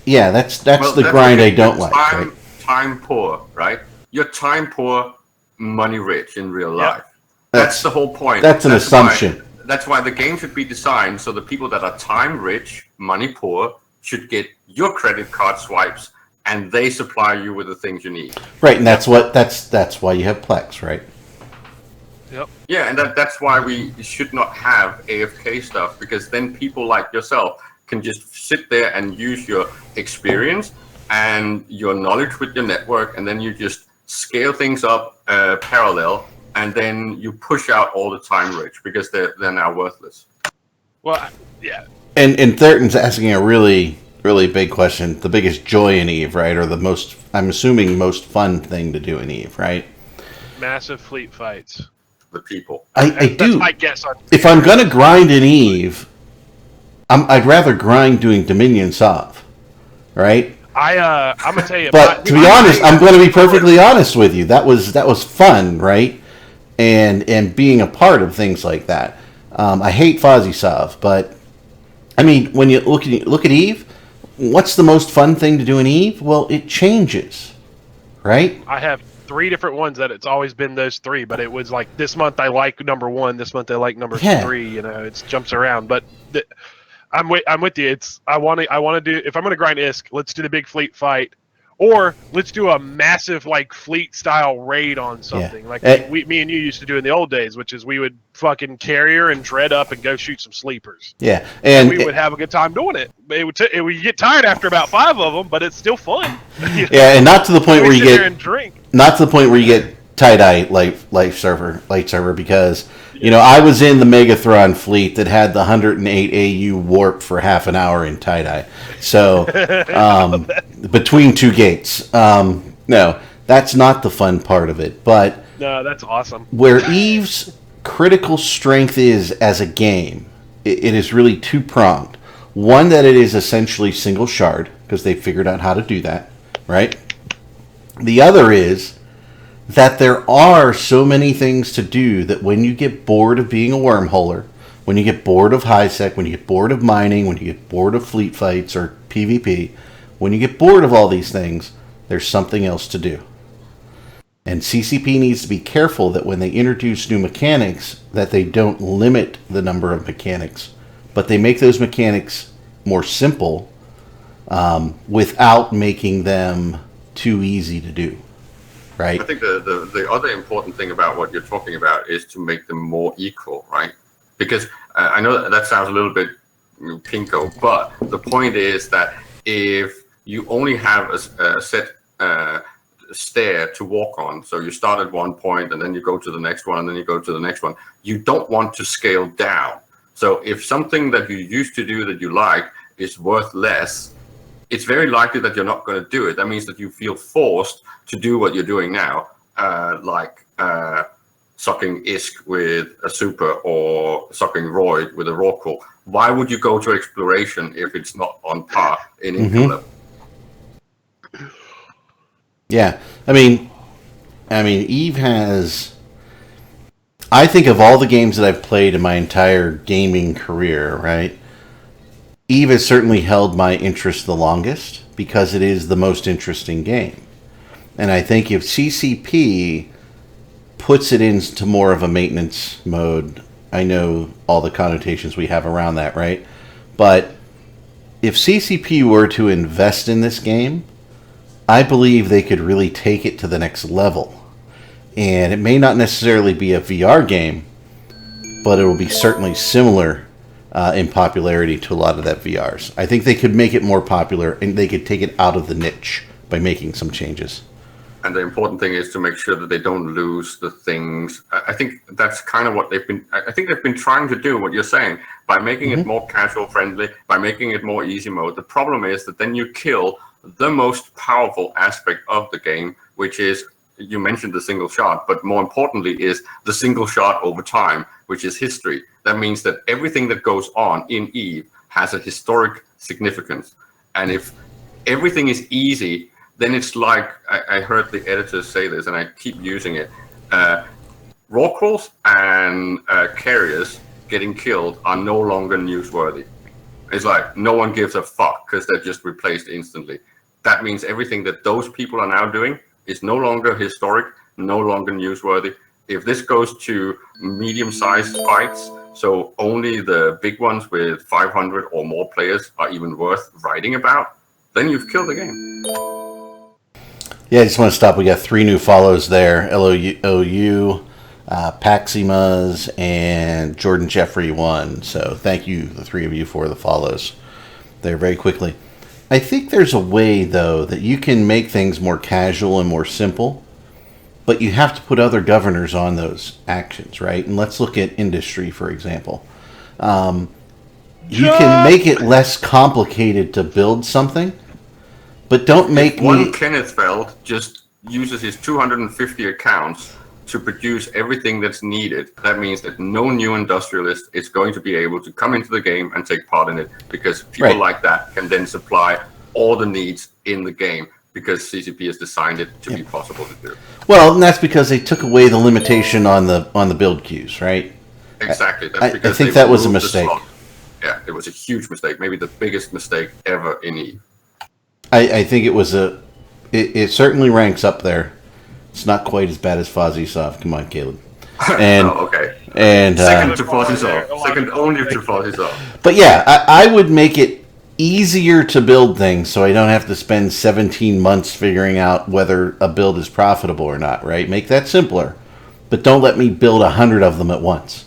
Speaker 5: Yeah, that's
Speaker 4: Well,
Speaker 5: the
Speaker 4: that's
Speaker 5: grind I
Speaker 4: because
Speaker 5: don't
Speaker 4: you're
Speaker 5: like. Right?
Speaker 4: Time poor, right? You're time poor, money rich in real
Speaker 3: Yep.
Speaker 4: life. That's the whole point.
Speaker 5: That's an
Speaker 4: why-
Speaker 5: assumption.
Speaker 4: that's why the game should be designed so the people that are time rich, money poor, should get your credit card swipes, and they supply you with the things you need.
Speaker 5: Right, and that's why you have Plex, right?
Speaker 3: Yep.
Speaker 4: Yeah, and that's why we should not have AFK stuff, because then people like yourself can just sit there and use your experience and your knowledge with your network, and then you just scale things up parallel, and then you push out all the time rich because they're now worthless.
Speaker 3: Well, yeah.
Speaker 5: And Thurton's asking a really, really big question. The biggest joy in Eve, right? Or the most, I'm assuming, most fun thing to do in Eve, right?
Speaker 3: Massive fleet fights.
Speaker 4: The people.
Speaker 5: I
Speaker 3: That's
Speaker 5: do.
Speaker 3: my guess on.
Speaker 5: If I'm going to grind in Eve, I'd rather grind doing Dominion Sov, right?
Speaker 3: I'm gonna tell you.
Speaker 5: But to be honest, I'm going to be perfectly honest with you. That was fun, right? And being a part of things like that. I hate Fozzie Sov, but I mean, when you look at Eve, what's the most fun thing to do in Eve? Well, it changes, right?
Speaker 3: I have 3 different ones that it's always been those 3, but it was like this month I like number 1, this month I like number
Speaker 5: Yeah.
Speaker 3: 3. You know, it jumps around. But I'm with you. I want to do, if I'm gonna grind ISK, let's do the big fleet fight, or let's do a massive like fleet style raid on something like me and you used to do in the old days, which is we would fucking carrier and dread up and go shoot some sleepers.
Speaker 5: Yeah, and
Speaker 3: We would have a good time doing it. It would get tired after about 5 of them, but it's still fun. You know?
Speaker 5: yeah, and not to the point where
Speaker 3: We
Speaker 5: you
Speaker 3: sit there
Speaker 5: get
Speaker 3: and drink.
Speaker 5: not to the point where you get tie-dye light server because I was in the Megathron fleet that had the 108 AU warp for half an hour in tie-dye. So between 2 gates. No, that's not the fun part of it. But
Speaker 3: No, that's awesome.
Speaker 5: where Eve's critical strength is as a game, it is really 2-pronged. One, that it is essentially single shard because they figured out how to do that, right? The other is that there are so many things to do that when you get bored of being a wormholer, when you get bored of high-sec, when you get bored of mining, when you get bored of fleet fights or PvP, when you get bored of all these things, there's something else to do. And CCP needs to be careful that when they introduce new mechanics, that they don't limit the number of mechanics, but they make those mechanics more simple without making them too easy to do. Right.
Speaker 4: I think the other important thing about what you're talking about is to make them more equal, right? Because I know that sounds a little bit pinko, but the point is that if you only have a set stair to walk on. So you start at one point and then you go to the next one and then you go to the next one. You don't want to scale down. So if something that you used to do that you like is worth less, it's very likely that you're not going to do it. That means that you feel forced to do what you're doing now, like sucking Isk with a super or sucking Royd with a Rorqual. Why would you go to exploration if it's not on par in income level?
Speaker 5: Yeah, I mean, Eve has. I think of all the games that I've played in my entire gaming career, right? Eve has certainly held my interest the longest because it is the most interesting game. And I think if CCP puts it into more of a maintenance mode, I know all the connotations we have around that, right? But if CCP were to invest in this game, I believe they could really take it to the next level. And it may not necessarily be a VR game, but it will be certainly similar in popularity to a lot of that VRs. I think they could make it more popular and they could take it out of the niche by making some changes.
Speaker 4: And the important thing is to make sure that they don't lose the things. I think that's kind of what they've been. I think they've been trying to do what you're saying by making it more casual friendly, by making it more easy mode. The problem is that then you kill the most powerful aspect of the game, which is, you mentioned the single shot, but more importantly is the single shot over time, which is history. That means that everything that goes on in Eve has a historic significance. And if everything is easy, then it's like, I heard the editors say this, and I keep using it. Rorquals and carriers getting killed are no longer newsworthy. It's like no one gives a fuck because they're just replaced instantly. That means everything that those people are now doing is no longer historic, no longer newsworthy. If this goes to medium-sized fights, so only the big ones with 500 or more players are even worth writing about, then you've killed the game.
Speaker 5: Yeah, I just want to stop. We got 3 new follows there. LOU, Paximas, and Jordan Jeffrey 1. So thank you, the 3 of you, for the follows there very quickly. I think there's a way, though, that you can make things more casual and more simple, but you have to put other governors on those actions, right? And let's look at industry, for example. You can make it less complicated to build something, but don't make
Speaker 4: if one Kenneth Feld just uses his 250 accounts to produce everything that's needed. That means that no new industrialist is going to be able to come into the game and take part in it, because people like that can then supply all the needs in the game, because CCP has designed it to be possible to do.
Speaker 5: Well, and that's because they took away the limitation on the build queues, right?
Speaker 4: Exactly. That's because
Speaker 5: I think that was a
Speaker 4: removed the
Speaker 5: mistake.
Speaker 4: slot. Yeah, it was a huge mistake. Maybe the biggest mistake ever in Eve.
Speaker 5: I think it was it certainly ranks up there. It's not quite as bad as Fozzie Soft. Come on, Caleb. And
Speaker 4: okay.
Speaker 5: And
Speaker 4: second to Fozzie Soft. Second only to Fozzie Soft.
Speaker 5: But yeah, I would make it easier to build things so I don't have to spend 17 months figuring out whether a build is profitable or not, right? Make that simpler. But don't let me build 100 of them at once.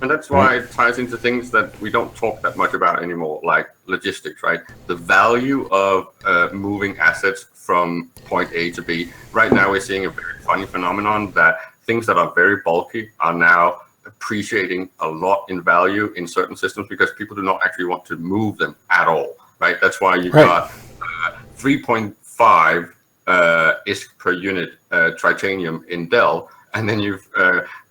Speaker 4: And that's why it ties into things that we don't talk that much about anymore, like logistics, right? The value of moving assets from point A to B. Right now, we're seeing a very funny phenomenon that things that are very bulky are now appreciating a lot in value in certain systems because people do not actually want to move them at all, right? That's why you've got 3.5 ISK per unit tritanium in Dell, and then you've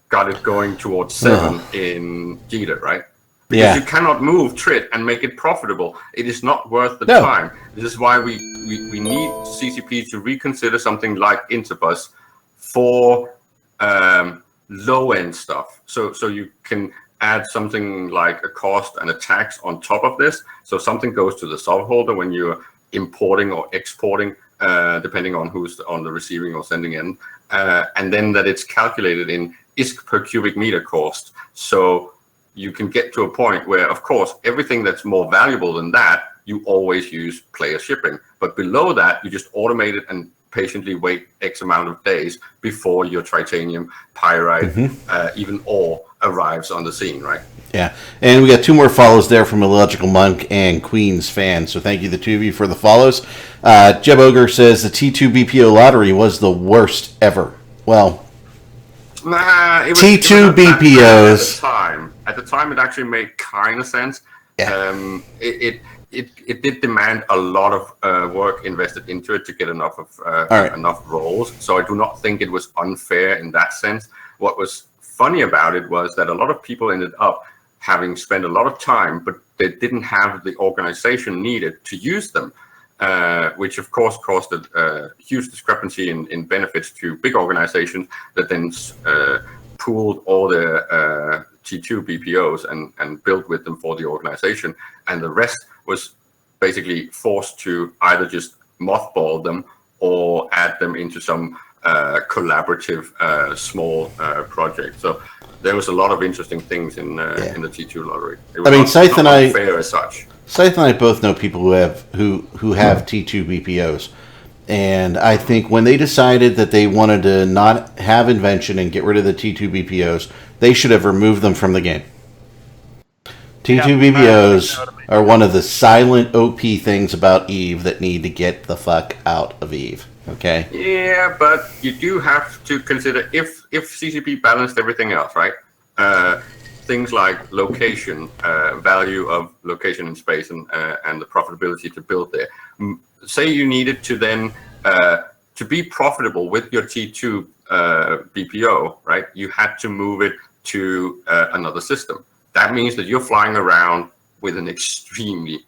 Speaker 4: got it going towards 7 in Jita, right? Because you cannot move Trit and make it profitable. It is not worth the time. This is why we need CCP to reconsider something like Interbus for low-end stuff. So you can add something like a cost and a tax on top of this. So something goes to the sub holder when you're importing or exporting, depending on who's on the receiving or sending end. And then that it's calculated in ISK per cubic meter cost. So you can get to a point where, of course, everything that's more valuable than that, you always use player shipping. But below that, you just automate it and patiently wait X amount of days before your tritanium, pyrite, even ore arrives on the scene, right?
Speaker 5: Yeah, and we got 2 more follows there from Illogical Monk and Queen's Fan. So thank you, the 2 of you, for the follows. Jeb Ogre says the T2 BPO lottery was the worst ever. Well,
Speaker 4: Nah, it was,
Speaker 5: T2
Speaker 4: it was not that bad
Speaker 5: BPOs.
Speaker 4: At the time, it actually made kind of sense.
Speaker 5: Yeah.
Speaker 4: It did demand a lot of work invested into it to get enough
Speaker 5: right.
Speaker 4: enough roles. So I do not think it was unfair in that sense. What was funny about it was that a lot of people ended up having spent a lot of time, but they didn't have the organization needed to use them, which of course caused a huge discrepancy in benefits to big organizations that then pooled all the T2 BPOs and built with them for the organization, and the rest was basically forced to either just mothball them or add them into some collaborative small project. So there was a lot of interesting things in the T2 lottery. It was
Speaker 5: Scythe and I,
Speaker 4: fair as such.
Speaker 5: Scythe and I both know people who have T2 BPOs, and I think when they decided that they wanted to not have invention and get rid of the T2 BPOs, they should have removed them from the game. T2 BPOs are one of the silent OP things about EVE that need to get the fuck out of EVE. Okay.
Speaker 4: Yeah, but you do have to consider if CCP balanced everything else, right? Things like location, value of location in space, and the profitability to build there. Say you needed to then to be profitable with your T2 BPO, right? You had to move it to another system. That means that you're flying around with an extremely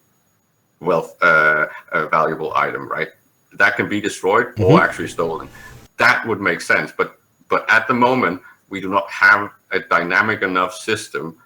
Speaker 4: valuable item, right? That can be destroyed or actually stolen. That would make sense, but at the moment we do not have a dynamic enough system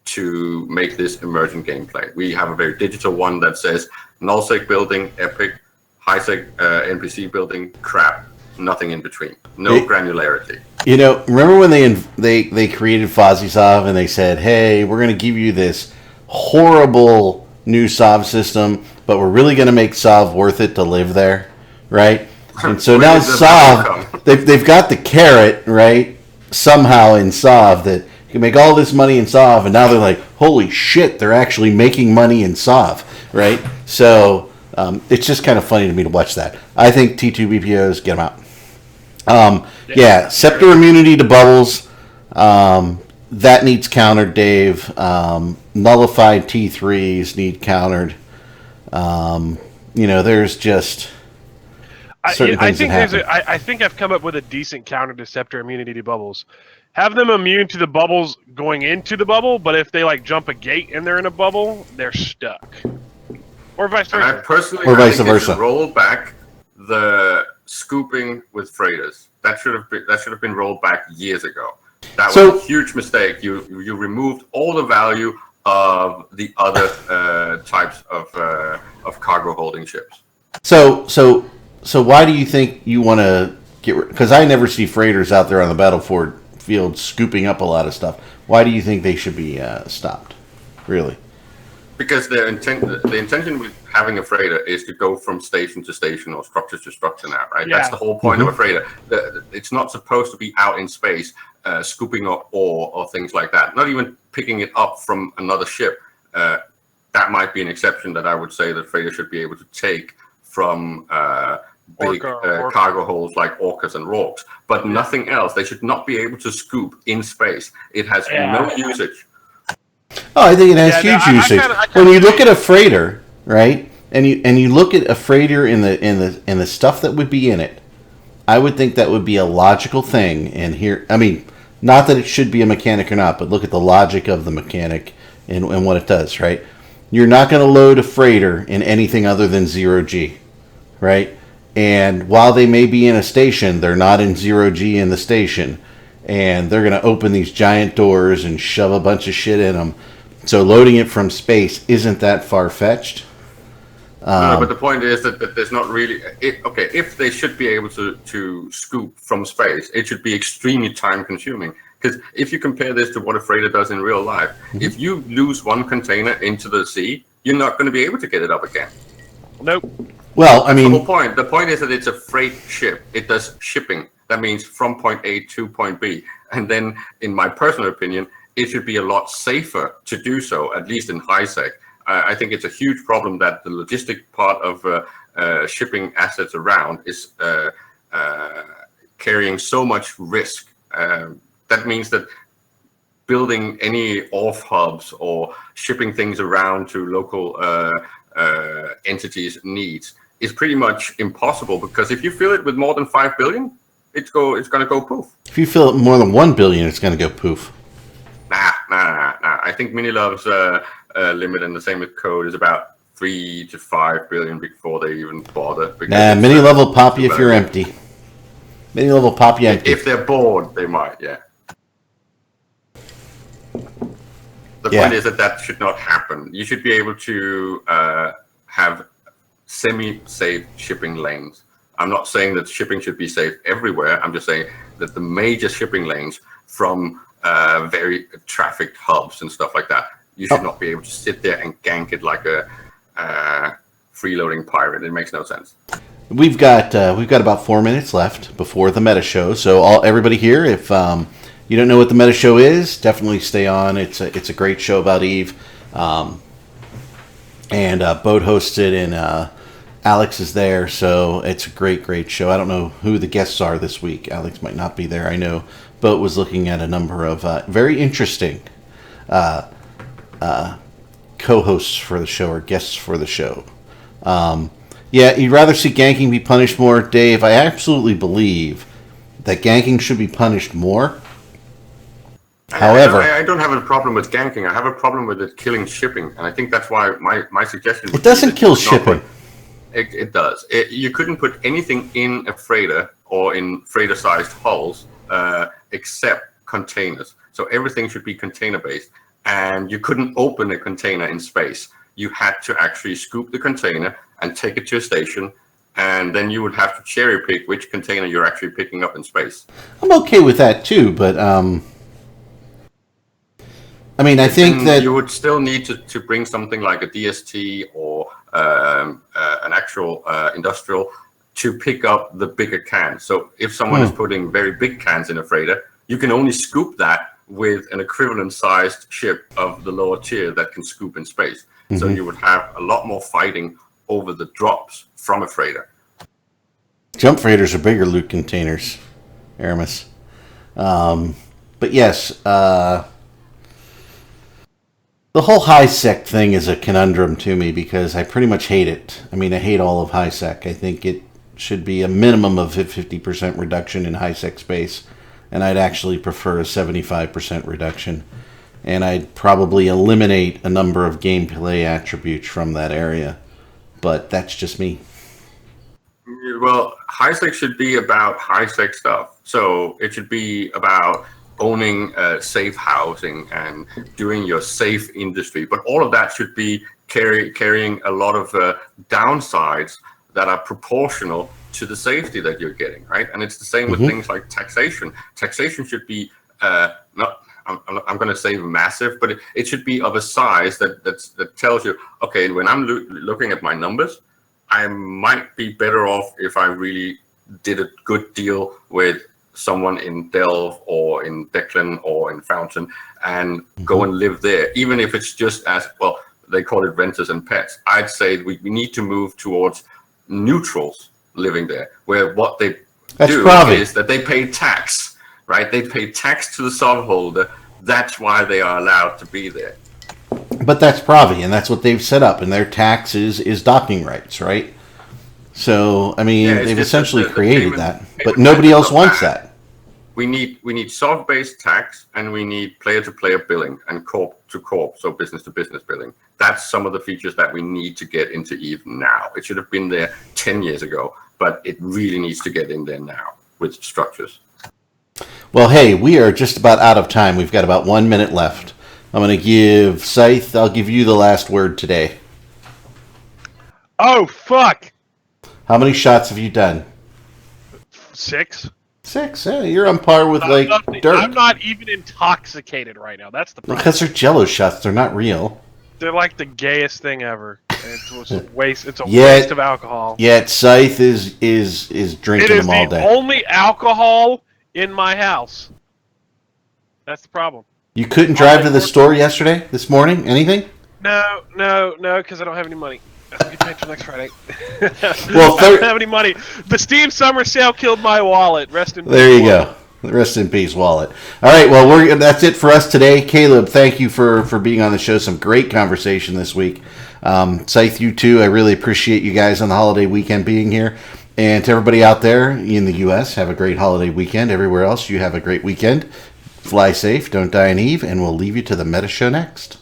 Speaker 4: to make this emergent gameplay. We have a very digital one that says nullsec building, epic, highsec NPC building, crap, nothing in between, no granularity.
Speaker 5: You know, remember when they created FozzieSov and they said, "Hey, we're going to give you this horrible new Sov system, but we're really going to make Sov worth it to live there," right? And so now Sov, they've got the carrot, right, somehow in Sov that you can make all this money in Sov, and now they're like, holy shit, they're actually making money in Sov, right? So it's just kind of funny to me to watch that. I think T2 BPOs, get them out. Scepter immunity to bubbles. That needs countered, Dave. Nullified T3s need countered. There's just certain things that happen.
Speaker 3: I think I've come up with a decent counter to Scepter immunity to bubbles. Have them immune to the bubbles going into the bubble, but if they jump a gate and they're in a bubble, they're stuck. Or vice versa.
Speaker 4: And I personally think they should roll back the scooping with freighters. That should have been rolled back years ago. That was a huge mistake. You removed all the value of the other types of cargo holding ships.
Speaker 5: So why do you think you want to get rid? Because I never see freighters out there on the battlefield scooping up a lot of stuff. Why do you think they should be stopped? Really?
Speaker 4: Because the intention with having a freighter is to go from station to station or structure to structure now, right? Yeah. That's the whole point of a freighter. It's not supposed to be out in space scooping up ore or things like that. Not even picking it up from another ship. That might be an exception that I would say that freighter should be able to take from big cargo holds like Orcas and Rorks, but nothing else. They should not be able to scoop in space. It has no usage.
Speaker 5: Oh, I think it has huge usage. When you look at a freighter, right, and you look at a freighter in the stuff that would be in it, I would think that would be a logical thing. And here, I mean, not that it should be a mechanic or not, but look at the logic of the mechanic and what it does, right? You're not going to load a freighter in anything other than 0G, right? And while they may be in a station, they're not in 0G in the station. And they're going to open these giant doors and shove a bunch of shit in them. So loading it from space isn't that far-fetched.
Speaker 4: No, but the point is that there's not really... if they should be able to scoop from space, it should be extremely time-consuming. Because if you compare this to what a freighter does in real life, if you lose one container into the sea, you're not going to be able to get it up again.
Speaker 3: Nope.
Speaker 5: Well, I mean...
Speaker 4: The whole point. The point is that it's a freight ship. It does shipping. That means from point A to point B. And then, in my personal opinion, it should be a lot safer to do so, at least in high sec. I think it's a huge problem that the logistic part of shipping assets around is carrying so much risk. That means that building any off hubs or shipping things around to local entities' needs is pretty much impossible, because if you fill it with more than 5 billion, it's going to go poof.
Speaker 5: If you fill it more than 1 billion, it's going to go poof.
Speaker 4: Nah. I think Minilove's limit, and the same with Code, is about 3 to 5 billion before they even bother.
Speaker 5: Nah, Minilove will pop you if you're empty. Minilove will pop you empty.
Speaker 4: If they're bored, they might, yeah. The point is that should not happen. You should be able to have semi-safe shipping lanes. I'm not saying that shipping should be safe everywhere. I'm just saying that the major shipping lanes from very trafficked hubs and stuff like that, you should not be able to sit there and gank it like a freeloading pirate. It makes no sense.
Speaker 5: We've got about 4 minutes left before the meta show. So everybody here, if you don't know what the meta show is, definitely stay on. It's a great show about Eve, and Boat hosted, and Alex is there. So it's a great show. I don't know who the guests are this week. Alex might not be there. I know Boat was looking at a number of very interesting co-hosts for the show, or guests for the show. Yeah, you'd rather see ganking be punished more, Dave. I absolutely believe that ganking should be punished more. However,
Speaker 4: I don't have a problem with ganking. I have a problem with it killing shipping, and I think that's why my suggestion.
Speaker 5: It doesn't kill shipping.
Speaker 4: It does. You couldn't put anything in a freighter or in freighter-sized hulls except containers. So everything should be container-based, and you couldn't open a container in space. You had to actually scoop the container and take it to a station, and then you would have to cherry pick which container you're actually picking up in space.
Speaker 5: I'm okay with that too, but I mean, I think that
Speaker 4: you would still need to bring something like a DST or an actual industrial to pick up the bigger cans. So if someone is putting very big cans in a freighter, you can only scoop that with an equivalent sized ship of the lower tier that can scoop in space. Mm-hmm. So you would have a lot more fighting over the drops from a freighter.
Speaker 5: Jump freighters are bigger loot containers, Aramis. But yes, the whole high sec thing is a conundrum to me, because I pretty much hate it. I mean, I hate all of high sec. I think it should be a minimum of a 50% reduction in high sec space, and I'd actually prefer a 75% reduction. And I'd probably eliminate a number of gameplay attributes from that area. But that's just me.
Speaker 4: Well, high sec should be about high sec stuff. So it should be about owning safe housing and doing your safe industry. But all of that should be carrying a lot of downsides that are proportional to the safety that you're getting, right? And it's the same with things like taxation. Taxation should be not... I'm going to say massive, but it should be of a size that tells you, okay, when I'm looking at my numbers, I might be better off if I really did a good deal with someone in Delve or in Declan or in Fountain and go and live there, even if it's just as, well, they call it renters and pets. I'd say we need to move towards neutrals living there, where what they do is that they pay tax. Right, they pay tax to the subholder. That's why they are allowed to be there.
Speaker 5: But that's Pravi, and that's what they've set up, and their tax is docking rights, right? So, I mean, they've essentially created that, but nobody else wants that.
Speaker 4: We need soft-based tax, and we need player-to-player billing and corp-to-corp, so business-to-business billing. That's some of the features that we need to get into EVE now. It should have been there 10 years ago, but it really needs to get in there now with structures.
Speaker 5: Well, hey, we are just about out of time. We've got about 1 minute left. I'm going to give Scythe, I'll give you the last word today.
Speaker 3: Oh, fuck!
Speaker 5: How many shots have you done?
Speaker 3: 6.
Speaker 5: 6? Yeah, you're on par with, Dirk.
Speaker 3: I'm not even intoxicated right now. That's the problem.
Speaker 5: Because they're Jello shots. They're not real.
Speaker 3: They're like the gayest thing ever. It's a waste. It's a waste of alcohol.
Speaker 5: Yet Scythe is drinking them all day.
Speaker 3: It is the only alcohol in my house. That's the problem.
Speaker 5: You couldn't drive to the store yesterday, this morning? Anything?
Speaker 3: No, because I don't have any money. I'll get paid till next Friday.
Speaker 5: Well,
Speaker 3: I don't have any money. The Steam Summer Sale killed my wallet. Rest in peace.
Speaker 5: There you go. Rest in peace, wallet. All right, well, that's it for us today. Caleb, thank you for being on the show. Some great conversation this week. Scythe, you too. I really appreciate you guys on the holiday weekend being here. And to everybody out there in the U.S., have a great holiday weekend. Everywhere else, you have a great weekend. Fly safe, don't die an Eve, and we'll leave you to the Meta Show next.